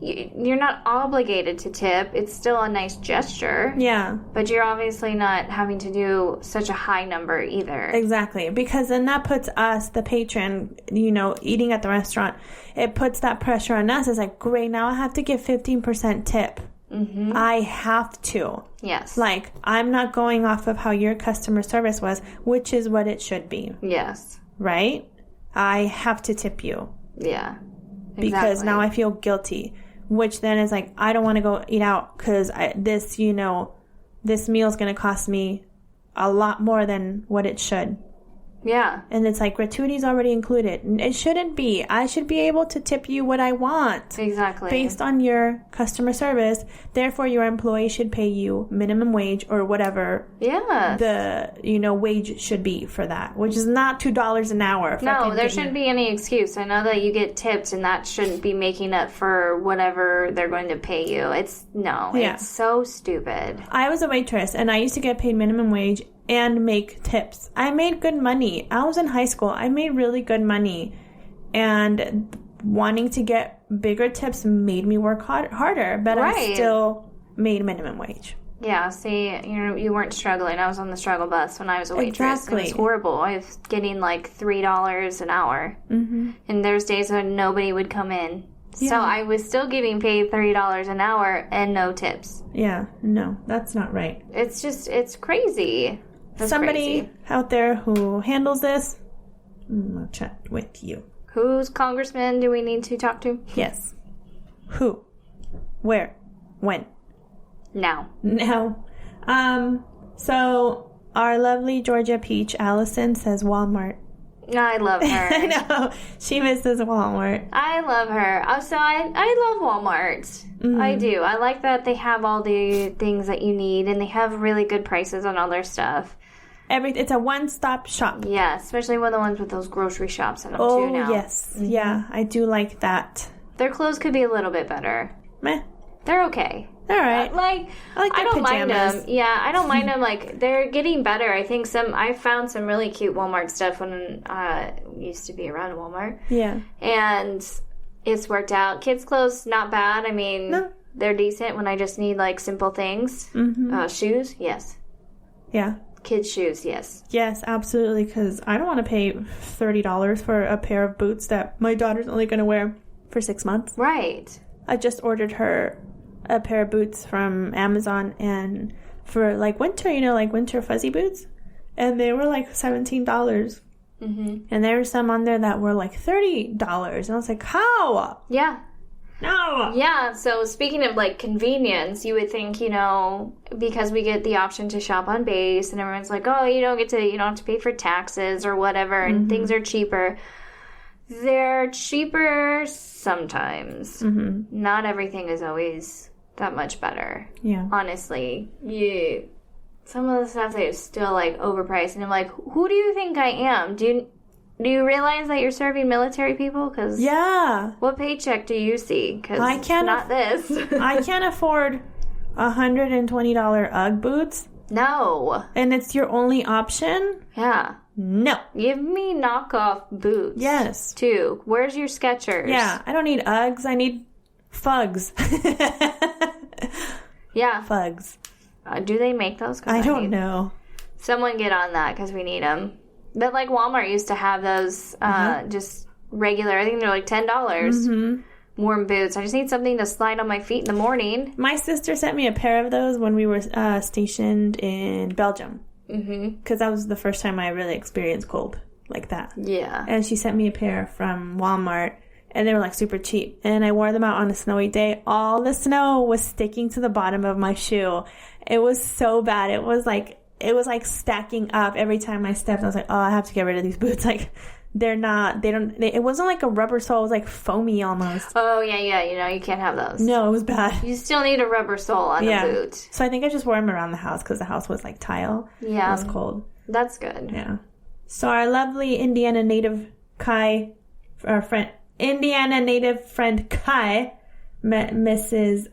[SPEAKER 1] you're not obligated to tip. It's still a nice gesture.
[SPEAKER 2] Yeah.
[SPEAKER 1] But you're obviously not having to do such a high number either.
[SPEAKER 2] Exactly. Because then that puts us, the patron, you know, eating at the restaurant, it puts that pressure on us. It's like, great, now I have to give 15% tip. Mm-hmm. I have to.
[SPEAKER 1] Yes.
[SPEAKER 2] Like, I'm not going off of how your customer service was, which is what it should be.
[SPEAKER 1] Yes.
[SPEAKER 2] Right? I have to tip you.
[SPEAKER 1] Yeah. Exactly.
[SPEAKER 2] Because now I feel guilty. Which then is like, I don't want to go eat out because this meal is going to cost me a lot more than what it should.
[SPEAKER 1] Yeah.
[SPEAKER 2] And it's like, gratuity's already included. It shouldn't be. I should be able to tip you what I want.
[SPEAKER 1] Exactly.
[SPEAKER 2] Based on your customer service. Therefore, your employee should pay you minimum wage or whatever the, wage should be for that. Which is not $2 an hour.
[SPEAKER 1] No, there shouldn't be any excuse. I know that you get tips and that shouldn't be making up for whatever they're going to pay you. It's so stupid.
[SPEAKER 2] I was a waitress and I used to get paid minimum wage and make tips. I made good money. I was in high school. I made really good money. And wanting to get bigger tips made me work harder. But I still made minimum wage.
[SPEAKER 1] Yeah, see, you weren't struggling. I was on the struggle bus when I was a waitress.
[SPEAKER 2] Exactly.
[SPEAKER 1] It was horrible. I was getting like $3 an hour. Mm-hmm. And there's days when nobody would come in. Yeah. So I was still getting paid $30 an hour and no tips.
[SPEAKER 2] Yeah, no, that's not right.
[SPEAKER 1] It's crazy.
[SPEAKER 2] Somebody out there who handles this, I'll chat with you.
[SPEAKER 1] Whose congressman do we need to talk to?
[SPEAKER 2] Yes. Who? Where? When?
[SPEAKER 1] Now.
[SPEAKER 2] So our lovely Georgia Peach Allison says Walmart.
[SPEAKER 1] I love her.
[SPEAKER 2] I know. She misses Walmart.
[SPEAKER 1] I love her. So I love Walmart. Mm-hmm. I do. I like that they have all the things that you need and they have really good prices on all their stuff.
[SPEAKER 2] It's a one-stop shop.
[SPEAKER 1] Yeah, especially one of the ones with those grocery shops in them too now.
[SPEAKER 2] Oh, yes. Mm-hmm. Yeah, I do like that.
[SPEAKER 1] Their clothes could be a little bit better.
[SPEAKER 2] Meh.
[SPEAKER 1] They're okay.
[SPEAKER 2] All right.
[SPEAKER 1] I don't mind them. Yeah, I don't mind them. Like, they're getting better. I found some really cute Walmart stuff when I used to be around Walmart.
[SPEAKER 2] Yeah.
[SPEAKER 1] And it's worked out. Kids' clothes, not bad. I mean, they're decent when I just need, like, simple things. Mm-hmm. Shoes, yes.
[SPEAKER 2] Yeah.
[SPEAKER 1] Kids' shoes, yes.
[SPEAKER 2] Yes, absolutely, because I don't want to pay $30 for a pair of boots that my daughter's only going to wear for 6 months.
[SPEAKER 1] Right.
[SPEAKER 2] I just ordered her a pair of boots from Amazon, and for, like, winter, like winter fuzzy boots, and they were, like, $17. Mm-hmm. And there were some on there that were, like, $30, and I was like, how?
[SPEAKER 1] Yeah.
[SPEAKER 2] No.
[SPEAKER 1] Yeah, so speaking of, like, convenience, you would think, because we get the option to shop on base, and everyone's like, oh, you don't have to pay for taxes or whatever, and things are cheaper. They're cheaper sometimes. Mm-hmm. Not everything is always that much better. Yeah. Honestly. Some of the stuff is still, like, overpriced, and I'm like, who do you think I am? Do you realize that you're serving military people? Because what paycheck do you see? Because not this.
[SPEAKER 2] I can't afford $120 UGG boots.
[SPEAKER 1] No.
[SPEAKER 2] And it's your only option?
[SPEAKER 1] Yeah.
[SPEAKER 2] No.
[SPEAKER 1] Give me knockoff boots.
[SPEAKER 2] Yes.
[SPEAKER 1] Too. Where's your Skechers?
[SPEAKER 2] Yeah. I don't need Uggs. I need Fugs.
[SPEAKER 1] Yeah.
[SPEAKER 2] Fugs.
[SPEAKER 1] Do they make those?
[SPEAKER 2] I don't know.
[SPEAKER 1] Someone get on that because we need them. But, like, Walmart used to have those just regular, I think they're like $10 warm boots. I just need something to slide on my feet in the morning.
[SPEAKER 2] My sister sent me a pair of those when we were stationed in Belgium. Because that was the first time I really experienced cold like that.
[SPEAKER 1] Yeah.
[SPEAKER 2] And she sent me a pair from Walmart, and they were, like, super cheap. And I wore them out on a snowy day. All the snow was sticking to the bottom of my shoe. It was so bad. It was like stacking up every time I stepped. I was like, oh, I have to get rid of these boots. Like, it wasn't like a rubber sole. It was like foamy almost.
[SPEAKER 1] Oh, yeah. You can't have those.
[SPEAKER 2] No, it was bad.
[SPEAKER 1] You still need a rubber sole on a boot.
[SPEAKER 2] So I think I just wore them around the house because the house was like tile.
[SPEAKER 1] Yeah.
[SPEAKER 2] It was cold.
[SPEAKER 1] That's good.
[SPEAKER 2] Yeah. So our lovely Indiana native friend Kai misses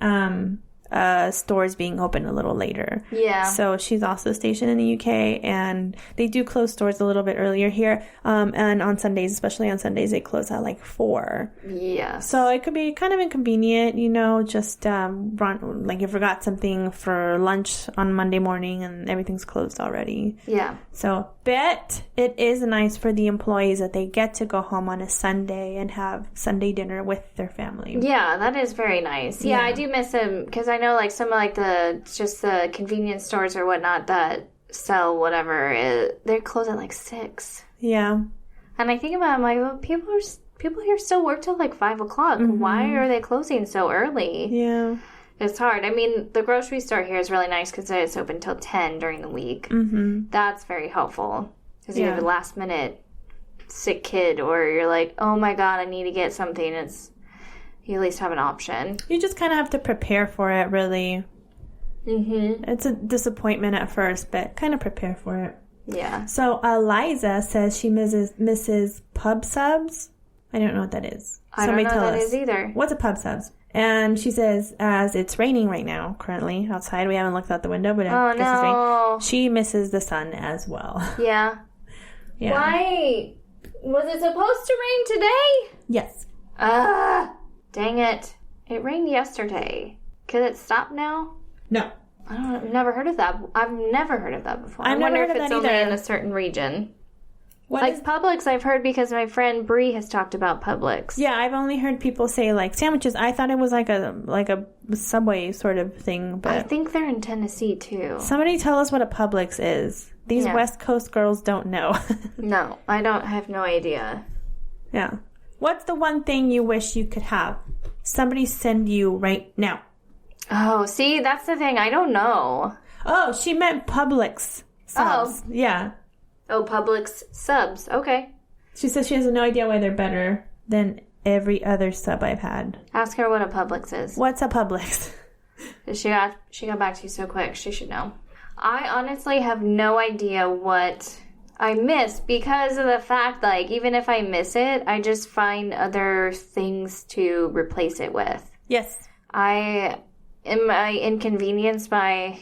[SPEAKER 2] stores being open a little later.
[SPEAKER 1] Yeah.
[SPEAKER 2] So she's also stationed in the UK, and they do close stores a little bit earlier here. And on Sundays, especially on Sundays, they close at like 4.
[SPEAKER 1] Yeah.
[SPEAKER 2] So it could be kind of inconvenient, just run, like you forgot something for lunch on Monday morning and everything's closed already.
[SPEAKER 1] Yeah.
[SPEAKER 2] So, but it is nice for the employees that they get to go home on a Sunday and have Sunday dinner with their family.
[SPEAKER 1] Yeah, that is very nice. Yeah, I do miss them because I know like some of like the convenience stores or whatnot that sell whatever, they close at like 6.
[SPEAKER 2] Yeah.
[SPEAKER 1] And I think about it, I'm like, well, people here still work till like 5 o'clock. Mm-hmm. Why are they closing so early?
[SPEAKER 2] Yeah.
[SPEAKER 1] It's hard. I mean, the grocery store here is really nice because it's open till 10 during the week.
[SPEAKER 2] Mm-hmm.
[SPEAKER 1] That's very helpful because you have a last minute sick kid or you're like, oh my God, I need to get something. You at least have an option.
[SPEAKER 2] You just kind of have to prepare for it, really.
[SPEAKER 1] Mm-hmm.
[SPEAKER 2] It's a disappointment at first, but kind of prepare for it.
[SPEAKER 1] Yeah.
[SPEAKER 2] So Eliza says she misses pub subs. I don't know what that is.
[SPEAKER 1] Somebody don't know what that is either.
[SPEAKER 2] What's a pub subs? And she says, as it's raining right now, currently, outside, we haven't looked out the window, but I guess it's raining. She misses the sun as well.
[SPEAKER 1] Yeah.
[SPEAKER 2] Yeah.
[SPEAKER 1] Why? Was it supposed to rain today?
[SPEAKER 2] Yes.
[SPEAKER 1] Dang it. It rained yesterday. Could it stop now?
[SPEAKER 2] No.
[SPEAKER 1] I've never heard of that. I've never heard of that before.
[SPEAKER 2] I wonder
[SPEAKER 1] if it's only in a certain region. Publix, I've heard because my friend Bree has talked about Publix.
[SPEAKER 2] Yeah, I've only heard people say like sandwiches. I thought it was like a Subway sort of thing, but
[SPEAKER 1] I think they're in Tennessee too.
[SPEAKER 2] Somebody tell us what a Publix is. These West Coast girls don't know.
[SPEAKER 1] No, I have no idea.
[SPEAKER 2] Yeah. What's the one thing you wish you could have? Somebody send you right now.
[SPEAKER 1] Oh, see, that's the thing. I don't know.
[SPEAKER 2] Oh, she meant Publix subs. Oh. Yeah.
[SPEAKER 1] Oh, Publix subs. Okay.
[SPEAKER 2] She says she has no idea why they're better than every other sub I've had.
[SPEAKER 1] Ask her what a Publix is.
[SPEAKER 2] What's a Publix?
[SPEAKER 1] She got back to you so quick. She should know. I honestly have no idea what I miss because of the fact, like, even if I miss it, I just find other things to replace it with.
[SPEAKER 2] Yes.
[SPEAKER 1] Am I inconvenienced by,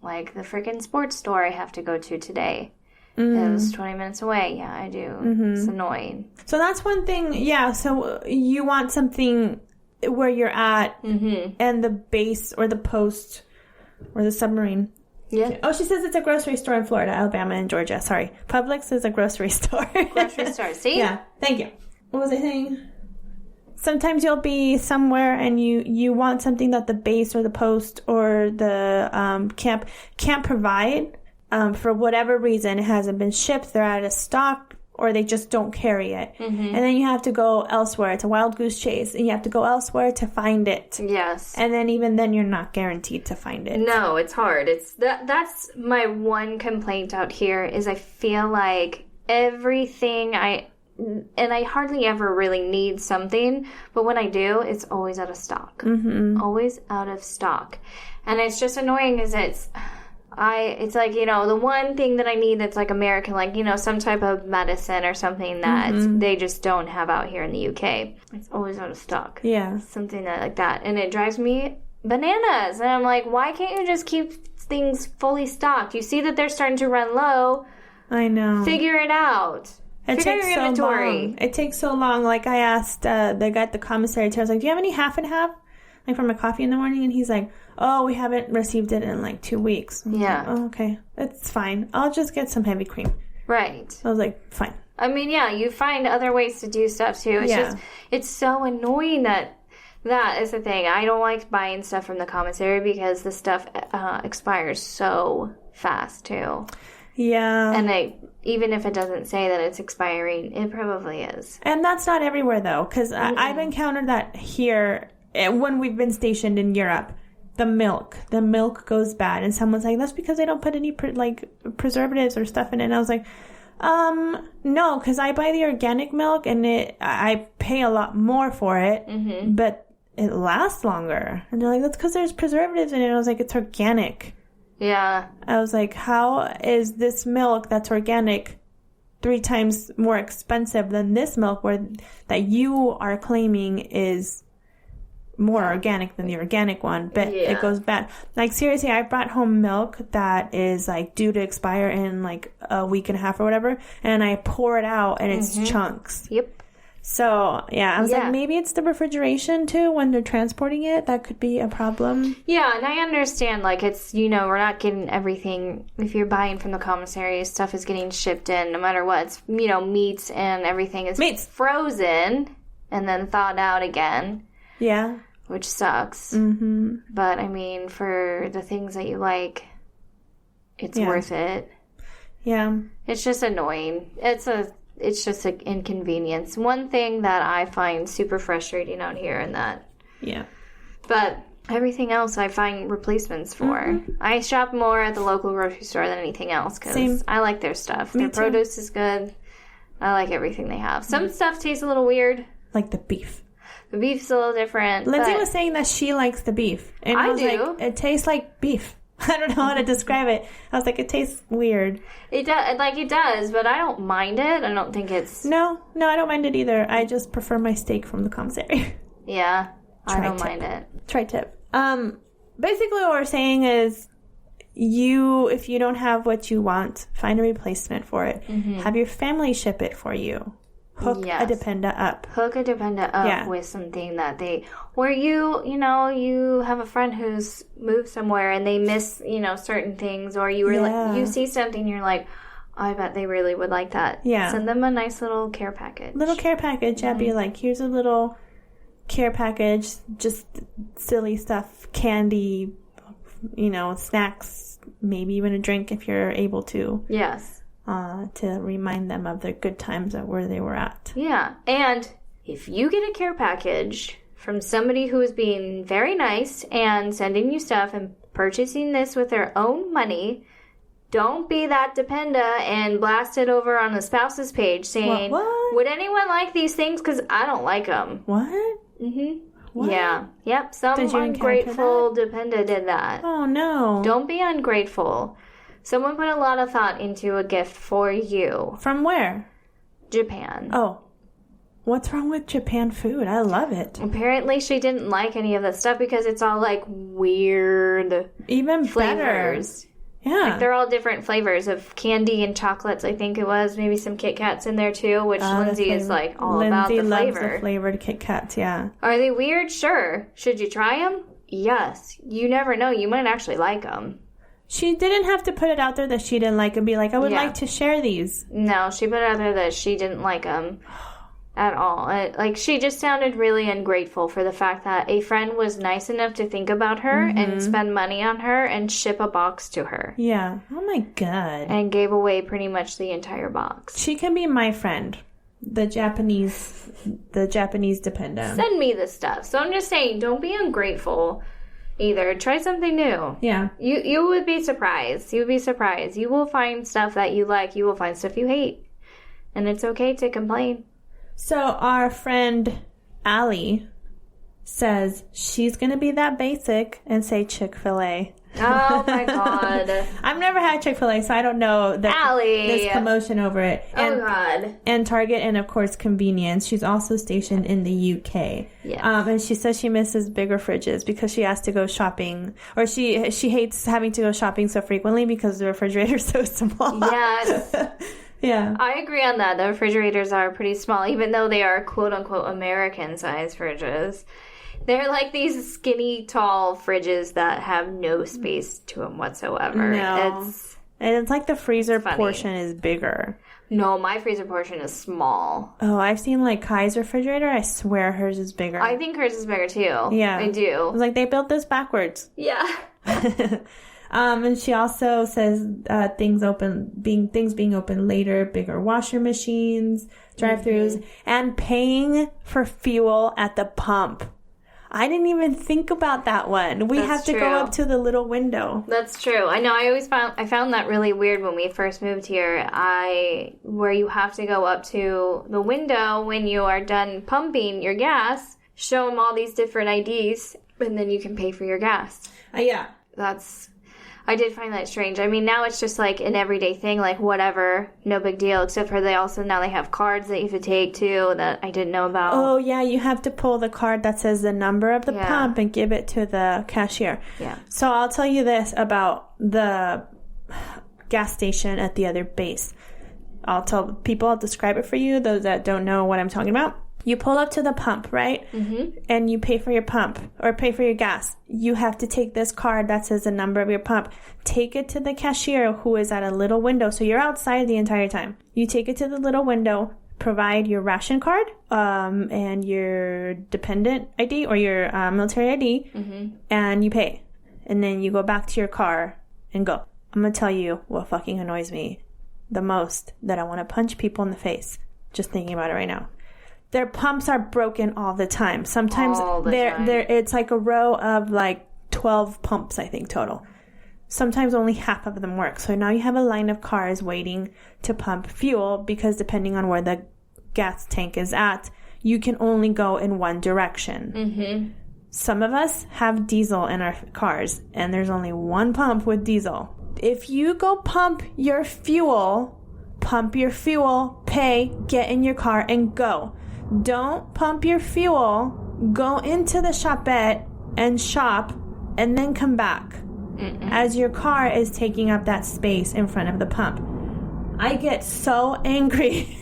[SPEAKER 1] like, the freaking sports store I have to go to today? It was 20 minutes away. Yeah, I do. Mm-hmm. It's annoying.
[SPEAKER 2] So that's one thing. Yeah, so you want something where you're at and the base or the post or the submarine.
[SPEAKER 1] Yeah.
[SPEAKER 2] Oh, she says it's a grocery store in Florida, Alabama, and Georgia. Sorry. Publix is a grocery store.
[SPEAKER 1] Grocery store. See?
[SPEAKER 2] Yeah. Thank you. What was I saying? Sometimes you'll be somewhere and you want something that the base or the post or the camp can't provide. For whatever reason, it hasn't been shipped, they're out of stock, or they just don't carry it. Mm-hmm. And then you have to go elsewhere. It's a wild goose chase, and you have to go elsewhere to find it.
[SPEAKER 1] Yes.
[SPEAKER 2] And then even then, you're not guaranteed to find it.
[SPEAKER 1] No, it's hard. That's my one complaint out here is I feel like everything I hardly ever really need something, but when I do, it's always out of stock. Mm-hmm. Always out of stock. And it's just annoying because it's like, the one thing that I need that's like American, like, some type of medicine or something that they just don't have out here in the UK. It's always out of stock.
[SPEAKER 2] Yeah.
[SPEAKER 1] Something like that. And it drives me bananas. And I'm like, why can't you just keep things fully stocked? You see that they're starting to run low.
[SPEAKER 2] I know.
[SPEAKER 1] Figure it out. Figure your inventory.
[SPEAKER 2] Long. It takes so long. Like I asked the guy at the commissary, I was like, do you have any half and half? Like for my coffee in the morning? And he's like, oh, we haven't received it in like 2 weeks.
[SPEAKER 1] Yeah.
[SPEAKER 2] Like, oh, okay. It's fine. I'll just get some heavy cream.
[SPEAKER 1] Right.
[SPEAKER 2] I was like, fine.
[SPEAKER 1] I mean, yeah, you find other ways to do stuff too. It's just, it's so annoying that is the thing. I don't like buying stuff from the commissary because the stuff expires so fast too.
[SPEAKER 2] Yeah.
[SPEAKER 1] And even if it doesn't say that it's expiring, it probably is.
[SPEAKER 2] And that's not everywhere though, because I've encountered that here when we've been stationed in Europe. The milk goes bad, and someone's like, that's because they don't put any preservatives or stuff in it. And I was like, No, because I buy the organic milk and I pay a lot more for it, but it lasts longer. And they're like, that's because there's preservatives in it. And I was like, it's organic.
[SPEAKER 1] Yeah.
[SPEAKER 2] I was like, how is this milk that's organic 3 times more expensive than this milk that you are claiming is more organic than the organic one, but it goes bad. Like, seriously, I brought home milk that is like due to expire in like a week and a half or whatever, and I pour it out and it's chunks.
[SPEAKER 1] Yep.
[SPEAKER 2] So, yeah, I was like, maybe it's the refrigeration too when they're transporting it. That could be a problem.
[SPEAKER 1] Yeah, and I understand, like, it's, we're not getting everything. If you're buying from the commissary, stuff is getting shipped in no matter what. It's, meats and everything is frozen and then thawed out again. Yeah. Which sucks. Mm-hmm. But, I mean, for the things that you like, it's worth it. Yeah. It's just annoying. It's just an inconvenience. One thing that I find super frustrating out here and that. Yeah. But everything else I find replacements for. Mm-hmm. I shop more at the local grocery store than anything else because I like their stuff. Their produce is good. I like everything they have. Some stuff tastes a little weird.
[SPEAKER 2] Like the beef.
[SPEAKER 1] The beef's a little different.
[SPEAKER 2] Lindsay was saying that she likes the beef. And I was do. Like, it tastes like beef. I don't know how to describe it. I was like, it tastes weird.
[SPEAKER 1] It does, but I don't mind it. I don't think it's...
[SPEAKER 2] No, I don't mind it either. I just prefer my steak from the commissary.
[SPEAKER 1] Yeah, I don't mind it.
[SPEAKER 2] Tri-tip. Basically what we're saying is if you don't have what you want, find a replacement for it. Mm-hmm. Have your family ship it for you. Hook A Dependa Up.
[SPEAKER 1] Hook A Dependa Up with something that where you have a friend who's moved somewhere and they miss, certain things, or you were you see something, you're like, oh, I bet they really would like that. Yeah. Send them a nice little care package.
[SPEAKER 2] Yeah, be like, here's a little care package, just silly stuff, candy, snacks, maybe even a drink if you're able to. Yes. To remind them of the good times where they were at.
[SPEAKER 1] Yeah, and if you get a care package from somebody who is being very nice and sending you stuff and purchasing this with their own money, don't be that Dependa and blast it over on the spouse's page saying, what? Would anyone like these things? Because I don't like them. What? Mm-hmm. What? Yeah. Yep, some ungrateful Dependa did that.
[SPEAKER 2] Oh, no.
[SPEAKER 1] Don't be ungrateful. Someone put a lot of thought into a gift for you.
[SPEAKER 2] From where?
[SPEAKER 1] Japan.
[SPEAKER 2] Oh. What's wrong with Japan food? I love it.
[SPEAKER 1] Apparently she didn't like any of the stuff because it's all like weird flavors. Better. Yeah. Like they're all different flavors of candy and chocolates, I think it was. Maybe some Kit Kats in there too, which Lindsay is like all about the flavor.
[SPEAKER 2] Lindsay loves the flavored Kit Kats, yeah.
[SPEAKER 1] Are they weird? Sure. Should you try them? Yes. You never know. You might actually like them.
[SPEAKER 2] She didn't have to put it out there that she didn't like them. Be like, I would like to share these.
[SPEAKER 1] No, she put it out there that she didn't like them at all. She just sounded really ungrateful for the fact that a friend was nice enough to think about her and spend money on her and ship a box to her.
[SPEAKER 2] Yeah. Oh, my God.
[SPEAKER 1] And gave away pretty much the entire box.
[SPEAKER 2] She can be my friend. The Japanese Dependa.
[SPEAKER 1] Send me the stuff. So I'm just saying, don't be ungrateful. Either try something new. Yeah. You would be surprised. You would be surprised. You will find stuff that you like. You will find stuff you hate. And it's okay to complain.
[SPEAKER 2] So our friend Allie says she's going to be that basic and say Chick-fil-A.
[SPEAKER 1] Oh my God.
[SPEAKER 2] I've never had Chick-fil-A, so I don't know this commotion over it.
[SPEAKER 1] And, oh God.
[SPEAKER 2] And Target and, of course, convenience. She's also stationed in the UK. Yes. And she says she misses bigger fridges because she has to go shopping. Or she hates having to go shopping so frequently because the refrigerator's so small. Yes. Yeah.
[SPEAKER 1] I agree on that. The refrigerators are pretty small, even though they are quote-unquote American-sized fridges. They're like these skinny, tall fridges that have no space to them whatsoever.
[SPEAKER 2] No. It's like the freezer portion is bigger.
[SPEAKER 1] No, my freezer portion is small.
[SPEAKER 2] Oh, I've seen like Kai's refrigerator. I swear hers is bigger.
[SPEAKER 1] I think hers is bigger too. Yeah. I do.
[SPEAKER 2] It's like they built this backwards. Yeah. And she also says things being open later, bigger washer machines, drive-thrus, and paying for fuel at the pump. I didn't even think about that one. We have to go up to the little window.
[SPEAKER 1] That's true. I know. I found that really weird when we first moved here. Where you have to go up to the window when you are done pumping your gas, show them all these different IDs, and then you can pay for your gas.
[SPEAKER 2] Yeah.
[SPEAKER 1] I did find that strange. I mean, now it's just like an everyday thing, like whatever, no big deal, except for they have cards that you have to take too that I didn't know about.
[SPEAKER 2] Oh, yeah, you have to pull the card that says the number of the pump and give it to the cashier.
[SPEAKER 1] Yeah.
[SPEAKER 2] So I'll tell you this about the gas station at the other base. I'll describe it for you, those that don't know what I'm talking about. You pull up to the pump, right? Mm-hmm. And you pay for your pump or pay for your gas. You have to take this card that says the number of your pump, take it to the cashier who is at a little window. So you're outside the entire time. You take it to the little window, provide your ration card and your dependent ID or your military ID, and you pay. And then you go back to your car and go. I'm going to tell you what fucking annoys me the most, that I want to punch people in the face just thinking about it right now. Their pumps are broken all the time. Sometimes it's like a row of like 12 pumps, I think, total. Sometimes only half of them work. So now you have a line of cars waiting to pump fuel because depending on where the gas tank is at, you can only go in one direction. Mm-hmm. Some of us have diesel in our cars, and there's only one pump with diesel. If you go pump your fuel, pay, get in your car, and go. Don't pump your fuel, go into the shopette and shop, and then come back. As your car is taking up that space in front of the pump. I get so angry,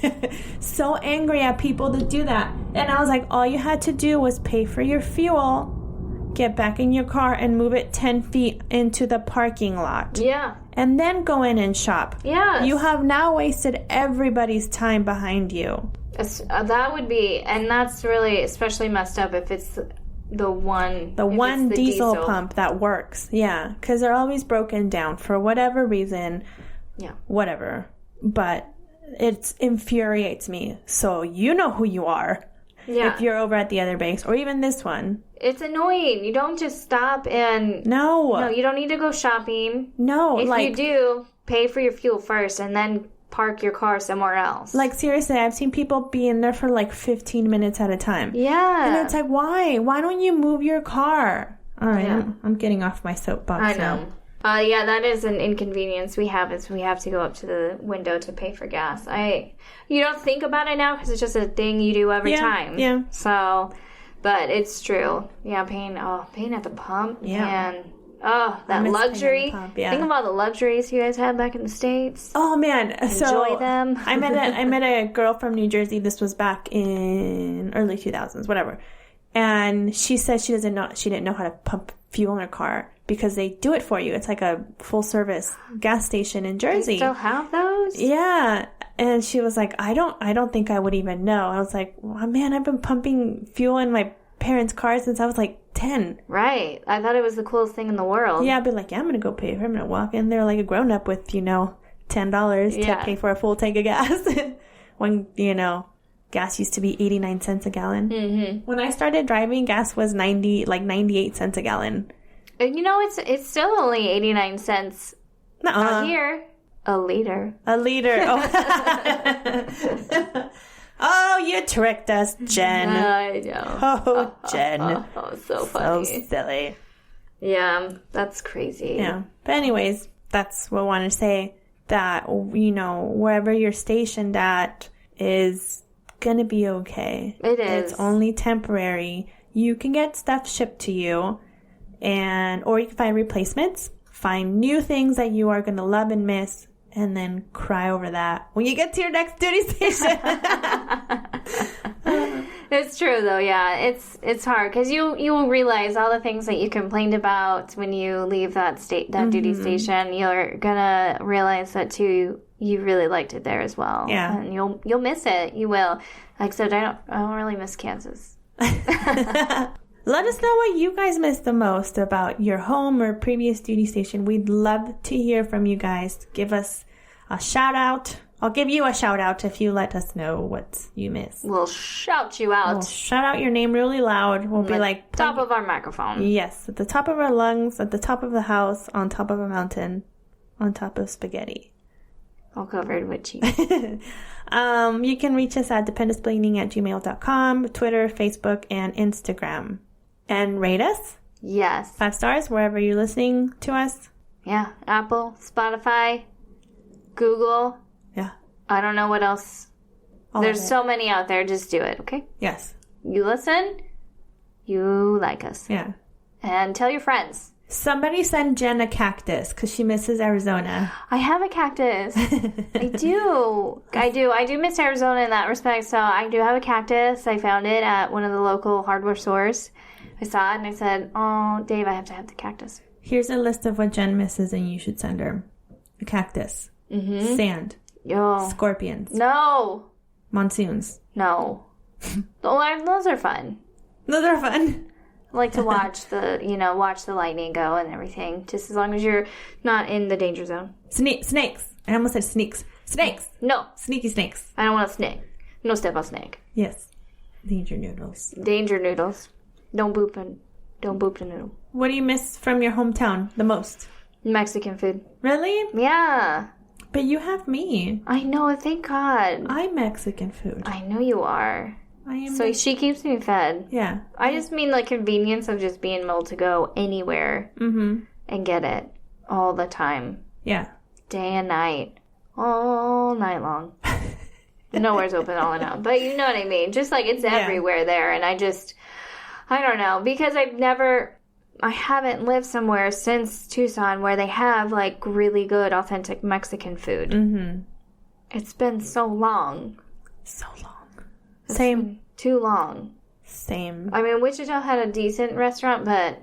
[SPEAKER 2] so angry at people that do that. And I was like, all you had to do was pay for your fuel, get back in your car, and move it 10 feet into the parking lot. Yeah. And then go in and shop. Yeah. You have now wasted everybody's time behind you.
[SPEAKER 1] That would be, and that's really especially messed up if it's the one
[SPEAKER 2] diesel pump that works. Yeah, because they're always broken down for whatever reason. Yeah, whatever. But it infuriates me. So you know who you are. Yeah. If you're over at the other base or even this one.
[SPEAKER 1] It's annoying. You don't just stop and... No, you don't need to go shopping. No. If you do, pay for your fuel first and then park your car somewhere else.
[SPEAKER 2] Like, seriously, I've seen people be in there for like 15 minutes at a time. Yeah. And it's like, why? Why don't you move your car? All right, yeah. I'm getting off my soapbox now.
[SPEAKER 1] Yeah, that is an inconvenience we have to go up to the window to pay for gas. You don't think about it now because it's just a thing you do every time. Yeah. So, but it's true. Yeah, paying at the pump. Yeah. And that luxury. Think of all the luxuries you guys had back in the States.
[SPEAKER 2] Oh man.
[SPEAKER 1] Enjoy them.
[SPEAKER 2] I met a girl from New Jersey. This was back in early 2000s, whatever. And she said she didn't know how to pump fuel in her car because they do it for you. It's like a full service gas station in Jersey.
[SPEAKER 1] They still have those?
[SPEAKER 2] Yeah. And she was like, I don't think I would even know. I was like, well, man, I've been pumping fuel in my parents' car since I was like 10.
[SPEAKER 1] Right. I thought it was the coolest thing in the world.
[SPEAKER 2] Yeah, I'd be like, yeah, I'm going to go pay for it. I'm going to walk in there like a grown up with, $10 to pay for a full tank of gas. When, gas used to be 89 cents a gallon. Mm-hmm. When I started driving, gas was 98 cents a gallon.
[SPEAKER 1] It's still only 89 cents out here. A liter.
[SPEAKER 2] Oh. Oh, you tricked us, Jen.
[SPEAKER 1] I know.
[SPEAKER 2] Oh, Jen.
[SPEAKER 1] Oh, so funny.
[SPEAKER 2] So silly.
[SPEAKER 1] Yeah, that's crazy.
[SPEAKER 2] Yeah. But anyways, that's what I wanted to say. That, wherever you're stationed at is going to be okay.
[SPEAKER 1] It is.
[SPEAKER 2] It's only temporary. You can get stuff shipped to you, or you can find replacements. Find new things that you are going to love and miss, and then cry over that when you get to your next duty station.
[SPEAKER 1] It's true, though. Yeah, it's hard because you will realize all the things that you complained about when you leave that duty station. You're gonna realize that too. You really liked it there as well. Yeah, and you'll miss it. You will. Except I don't really miss Kansas.
[SPEAKER 2] Let us know what you guys miss the most about your home or previous duty station. We'd love to hear from you guys. Give us a shout out I'll give you a shout out if you let us know what you miss.
[SPEAKER 1] We'll shout you out.
[SPEAKER 2] We'll shout out your name really loud. We'll be like...
[SPEAKER 1] top of our microphone.
[SPEAKER 2] Yes, at the top of our lungs, at the top of the house, on top of a mountain, on top of spaghetti.
[SPEAKER 1] All covered with cheese.
[SPEAKER 2] You can reach us at dependasplaining@gmail.com, Twitter, Facebook, and Instagram. And rate us.
[SPEAKER 1] Yes.
[SPEAKER 2] 5 stars wherever you're listening to us.
[SPEAKER 1] Yeah. Apple, Spotify, Google.
[SPEAKER 2] Yeah.
[SPEAKER 1] I don't know what else.
[SPEAKER 2] All
[SPEAKER 1] There's so many out there. Just do it, okay?
[SPEAKER 2] Yes.
[SPEAKER 1] You listen. You like us.
[SPEAKER 2] Yeah.
[SPEAKER 1] And tell your friends.
[SPEAKER 2] Somebody send Jen a cactus because she misses Arizona.
[SPEAKER 1] I have a cactus. I do. I do miss Arizona in that respect. So I do have a cactus. I found it at one of the local hardware stores. I saw it and I said, oh, Dave, I have to have the cactus.
[SPEAKER 2] Here's a list of what Jen misses and you should send her. A cactus. Mm-hmm. Sand.
[SPEAKER 1] Yo.
[SPEAKER 2] Scorpions.
[SPEAKER 1] No.
[SPEAKER 2] Monsoons.
[SPEAKER 1] No. Those are fun.
[SPEAKER 2] Those are fun.
[SPEAKER 1] I like to watch the lightning go and everything. Just as long as you're not in the danger zone.
[SPEAKER 2] Snakes. I almost said sneaks. Snakes.
[SPEAKER 1] No.
[SPEAKER 2] Sneaky snakes.
[SPEAKER 1] I don't want a snake. No step on snake.
[SPEAKER 2] Yes. Danger noodles.
[SPEAKER 1] Danger noodles. Don't boop the noodle.
[SPEAKER 2] What do you miss from your hometown the most?
[SPEAKER 1] Mexican food.
[SPEAKER 2] Really?
[SPEAKER 1] Yeah.
[SPEAKER 2] But you have me.
[SPEAKER 1] I know, thank God.
[SPEAKER 2] I'm Mexican food.
[SPEAKER 1] I know you are.
[SPEAKER 2] I am.
[SPEAKER 1] So she keeps me fed.
[SPEAKER 2] Yeah.
[SPEAKER 1] I just mean the convenience of just being able to go anywhere and get it all the time.
[SPEAKER 2] Yeah.
[SPEAKER 1] Day and night. All night long. Nowhere's open all night long. But you know what I mean. Just like it's everywhere there. And I don't know. Because I haven't lived somewhere since Tucson where they have like really good, authentic Mexican food. Mm-hmm. It's been so long.
[SPEAKER 2] So long. Same.
[SPEAKER 1] Too long.
[SPEAKER 2] Same.
[SPEAKER 1] I mean, Wichita had a decent restaurant, but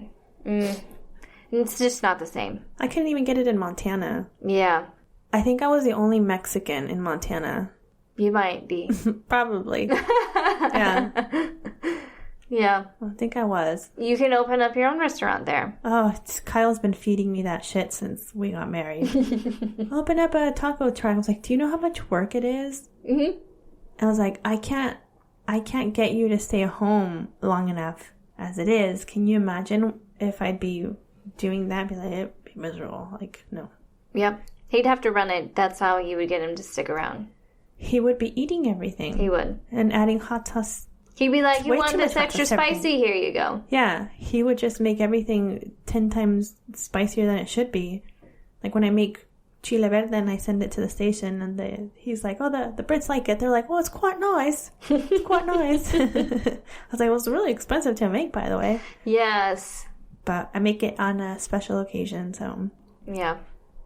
[SPEAKER 1] it's just not the same.
[SPEAKER 2] I couldn't even get it in Montana.
[SPEAKER 1] Yeah.
[SPEAKER 2] I think I was the only Mexican in Montana.
[SPEAKER 1] You might be.
[SPEAKER 2] Probably. Yeah.
[SPEAKER 1] Yeah.
[SPEAKER 2] I think I was.
[SPEAKER 1] You can open up your own restaurant there.
[SPEAKER 2] Oh, Kyle's been feeding me that shit since we got married. Open up a taco truck. I was like, do you know how much work it is? Mm-hmm. I was like, I can't get you to stay home long enough as it is. Can you imagine if I'd be doing that? Be like, it'd be miserable. Like, no.
[SPEAKER 1] Yep. He'd have to run it. That's how you would get him to stick around.
[SPEAKER 2] He would be eating everything.
[SPEAKER 1] He would.
[SPEAKER 2] And adding hot sauce.
[SPEAKER 1] He'd be like, you want this extra spicy? Here you go.
[SPEAKER 2] Yeah. He would just make everything 10 times spicier than it should be. Like when I make chile verde and I send it to the station and he's like, oh, the Brits like it. They're like, well, it's quite nice. It's quite nice. I was like, well, it's really expensive to make, by the way.
[SPEAKER 1] Yes.
[SPEAKER 2] But I make it on a special occasion, so.
[SPEAKER 1] Yeah.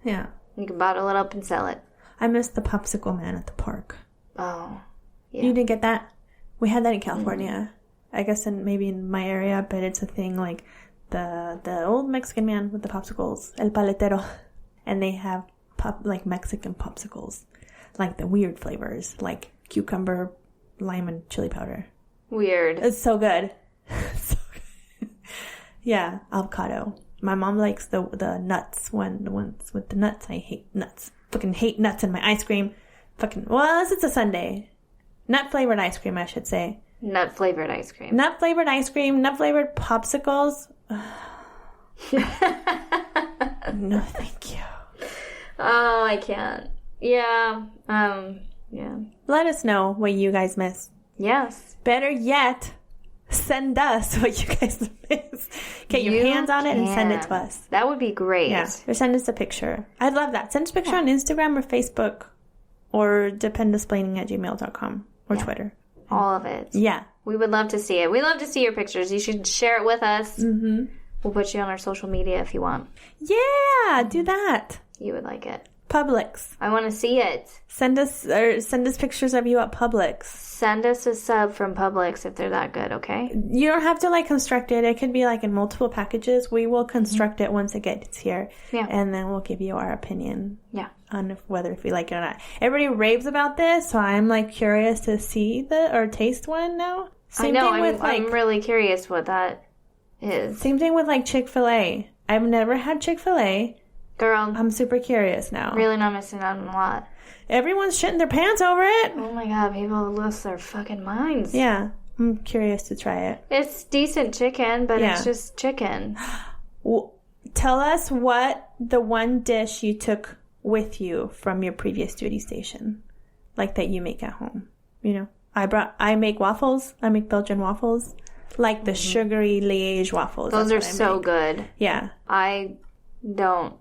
[SPEAKER 2] Yeah.
[SPEAKER 1] You can bottle it up and sell it.
[SPEAKER 2] I miss the popsicle man at the park.
[SPEAKER 1] Oh. Yeah.
[SPEAKER 2] You didn't get that? We had that in California. I guess maybe in my area, but it's a thing like the old Mexican man with the popsicles, el paletero. And they have like Mexican popsicles, like the weird flavors, like cucumber, lime, and chili powder.
[SPEAKER 1] Weird.
[SPEAKER 2] It's so good. So good. Yeah, avocado. My mom likes the nuts the ones with the nuts. I hate nuts. Fucking hate nuts in my ice cream. Well, unless it's a sundae. Nut flavored ice cream, I should say.
[SPEAKER 1] Nut flavored ice cream.
[SPEAKER 2] Nut flavored ice cream. Nut flavored popsicles. No, thank you.
[SPEAKER 1] Oh, I can't. Yeah. Yeah.
[SPEAKER 2] Let us know what you guys miss.
[SPEAKER 1] Yes.
[SPEAKER 2] Better yet, send us what you guys miss. Get your hands on it and send it to us.
[SPEAKER 1] That would be great.
[SPEAKER 2] Yeah. Or send us a picture. I'd love that. Send us a picture on Instagram or Facebook or dependasplaining@gmail.com or Twitter.
[SPEAKER 1] All of it.
[SPEAKER 2] Yeah.
[SPEAKER 1] We would love to see it. We love to see your pictures. You should share it with us. Mm-hmm. We'll put you on our social media if you want.
[SPEAKER 2] Yeah, do that.
[SPEAKER 1] You would like it.
[SPEAKER 2] Publix.
[SPEAKER 1] I want to see it.
[SPEAKER 2] Send us pictures of you at Publix.
[SPEAKER 1] Send us a sub from Publix if they're that good, okay?
[SPEAKER 2] You don't have to construct it. It could be in multiple packages. We will construct it once it gets here. Yeah. And then we'll give you our opinion.
[SPEAKER 1] Yeah.
[SPEAKER 2] On whether if we like it or not. Everybody raves about this, so I'm curious to see or taste one now.
[SPEAKER 1] Same thing with I'm really curious what that is.
[SPEAKER 2] Same thing with Chick-fil-A. I've never had Chick-fil-A.
[SPEAKER 1] Girl,
[SPEAKER 2] I'm super curious now.
[SPEAKER 1] really not missing out on a lot.
[SPEAKER 2] Everyone's shitting their pants over it.
[SPEAKER 1] Oh my god, people lose their fucking minds.
[SPEAKER 2] Yeah, I'm curious to try it.
[SPEAKER 1] It's decent chicken, but
[SPEAKER 2] Yeah.
[SPEAKER 1] it's just chicken.
[SPEAKER 2] Tell us what the one dish you took with you from your previous duty station, like that you make at home. You know, I make waffles. I make Belgian waffles, like the sugary Liège waffles.
[SPEAKER 1] Those are so good.
[SPEAKER 2] Yeah.
[SPEAKER 1] I don't.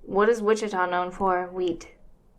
[SPEAKER 1] What is Wichita known for? Wheat.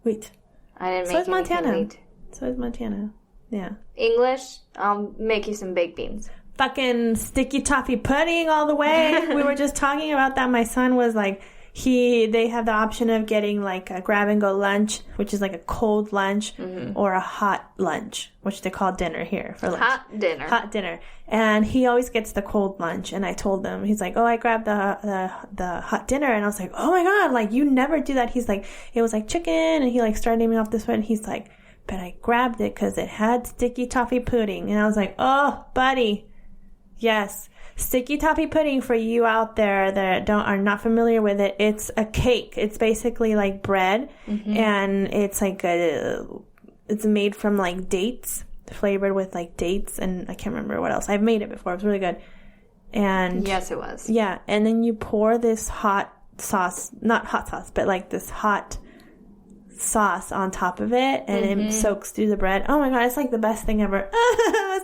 [SPEAKER 2] Wheat.
[SPEAKER 1] I didn't
[SPEAKER 2] So
[SPEAKER 1] make
[SPEAKER 2] is Montana.
[SPEAKER 1] wheat.
[SPEAKER 2] So is Montana. Yeah.
[SPEAKER 1] English, I'll make you some baked beans.
[SPEAKER 2] Fucking sticky toffee pudding all the way. We were just talking about that. My son was like, they have the option of getting like a grab and go lunch, which is like a cold lunch, or a hot lunch, which they call dinner here for lunch. Hot dinner. And he always gets the cold lunch. And I told him, he's like, oh, I grabbed the hot dinner. And I was like, oh my God, like you never do that. He's like, it was like chicken. And he like started naming off this one. And he's like, but I grabbed it because it had sticky toffee pudding. And I was like, oh, buddy. Yes. Sticky toffee pudding, for you out there that are not familiar with it, it's a cake. It's basically like bread, and it's like it's made from like dates, flavored with like dates, and I can't remember what else. I've made it before. It was really good. And
[SPEAKER 1] yes, it was.
[SPEAKER 2] Yeah, and then you pour this hot sauce, not hot sauce, but like this hot sauce on top of it, and it soaks through the bread. Oh my God, it's like the best thing ever.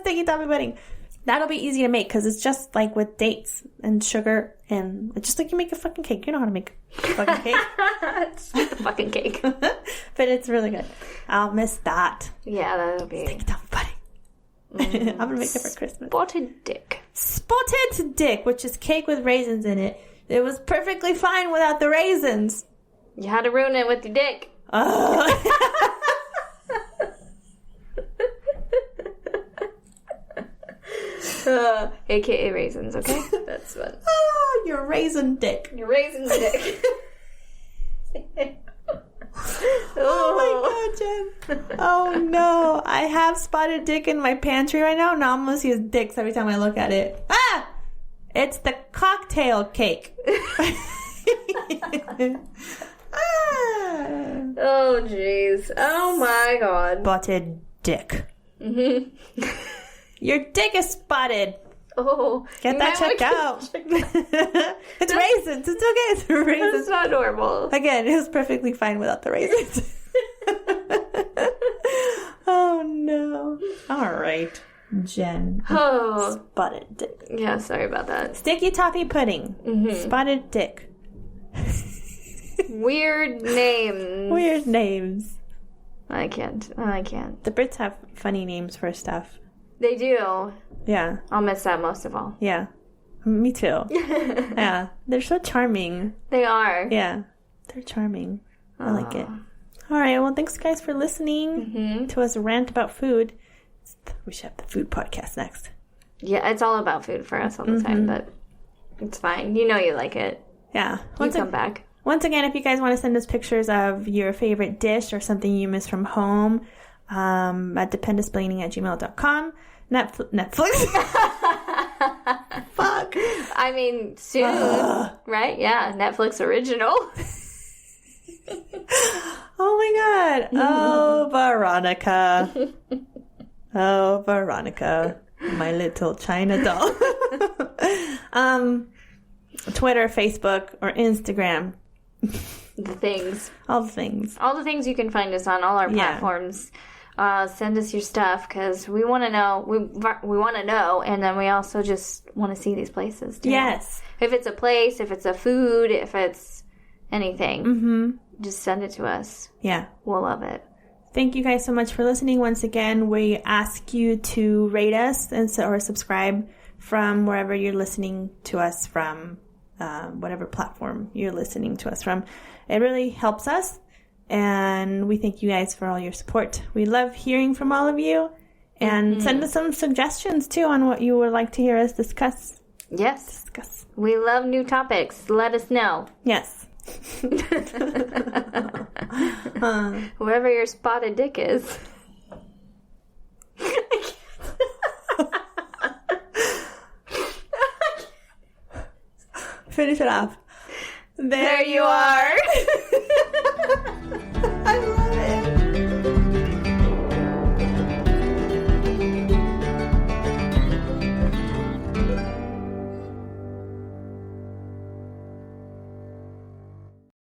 [SPEAKER 2] Sticky toffee pudding. That'll be easy to make because it's just like with dates and sugar, and it's just like you make a fucking cake. You know how to make a fucking cake.
[SPEAKER 1] It's just a fucking cake.
[SPEAKER 2] But it's really good. I'll miss that.
[SPEAKER 1] Yeah, that'll be.
[SPEAKER 2] Sticky toffee pudding. I'm gonna make it for Christmas.
[SPEAKER 1] Spotted dick.
[SPEAKER 2] Spotted dick, which is cake with raisins in it. It was perfectly fine without the raisins.
[SPEAKER 1] You had to ruin it with your dick.
[SPEAKER 2] Oh.
[SPEAKER 1] AKA raisins, okay? That's what.
[SPEAKER 2] Oh, your raisin dick.
[SPEAKER 1] Your raisin dick.
[SPEAKER 2] Oh my God, Jen. Oh no. I have spotted dick in my pantry right now. Now I'm gonna see dicks every time I look at it. Ah! It's the cocktail cake.
[SPEAKER 1] Oh jeez. Oh my God.
[SPEAKER 2] Spotted dick. Your dick is spotted.
[SPEAKER 1] Oh,
[SPEAKER 2] Get that checked out. It's raisins. It's okay. It's raisins.
[SPEAKER 1] That's not normal.
[SPEAKER 2] Again, it was perfectly fine without the raisins. Oh no. All right, Jen.
[SPEAKER 1] Oh.
[SPEAKER 2] Spotted dick.
[SPEAKER 1] Yeah, sorry about that.
[SPEAKER 2] Sticky toffee pudding. Spotted dick.
[SPEAKER 1] Weird names.
[SPEAKER 2] Weird names.
[SPEAKER 1] I can't.
[SPEAKER 2] The Brits have funny names for stuff.
[SPEAKER 1] They do.
[SPEAKER 2] Yeah.
[SPEAKER 1] I'll miss that most of all.
[SPEAKER 2] Yeah. Me too. Yeah. They're so charming.
[SPEAKER 1] They are.
[SPEAKER 2] Yeah. They're charming. I like it. All right. Well, thanks, guys, for listening to us rant about food. We should have the food podcast next.
[SPEAKER 1] Yeah, it's all about food for us all the time, but it's fine. You know you like it.
[SPEAKER 2] Yeah.
[SPEAKER 1] You come back.
[SPEAKER 2] Once again, if you guys want to send us pictures of your favorite dish or something you miss from home, at dependasplaining@gmail.com. Netflix. Fuck.
[SPEAKER 1] I mean, soon, right? Yeah, Netflix original.
[SPEAKER 2] Oh my God. Oh, Veronica. Oh, Veronica. My little China doll. Twitter, Facebook, or Instagram.
[SPEAKER 1] The things.
[SPEAKER 2] All the things.
[SPEAKER 1] All the things you can find us on all our platforms. Send us your stuff because we want to know. We want to know, and then we also just want to see these places too.
[SPEAKER 2] Yes.
[SPEAKER 1] If it's a place, if it's a food, if it's anything, just send it to us.
[SPEAKER 2] Yeah.
[SPEAKER 1] We'll love it.
[SPEAKER 2] Thank you guys so much for listening. Once again, we ask you to rate us or subscribe from wherever you're listening to us from, whatever platform you're listening to us from. It really helps us. And we thank you guys for all your support. We love hearing from all of you. And send us some suggestions, too, on what you would like to hear us discuss.
[SPEAKER 1] Yes. We love new topics. Let us know.
[SPEAKER 2] Yes.
[SPEAKER 1] Wherever your spotted dick is.
[SPEAKER 2] Finish it off. There you are.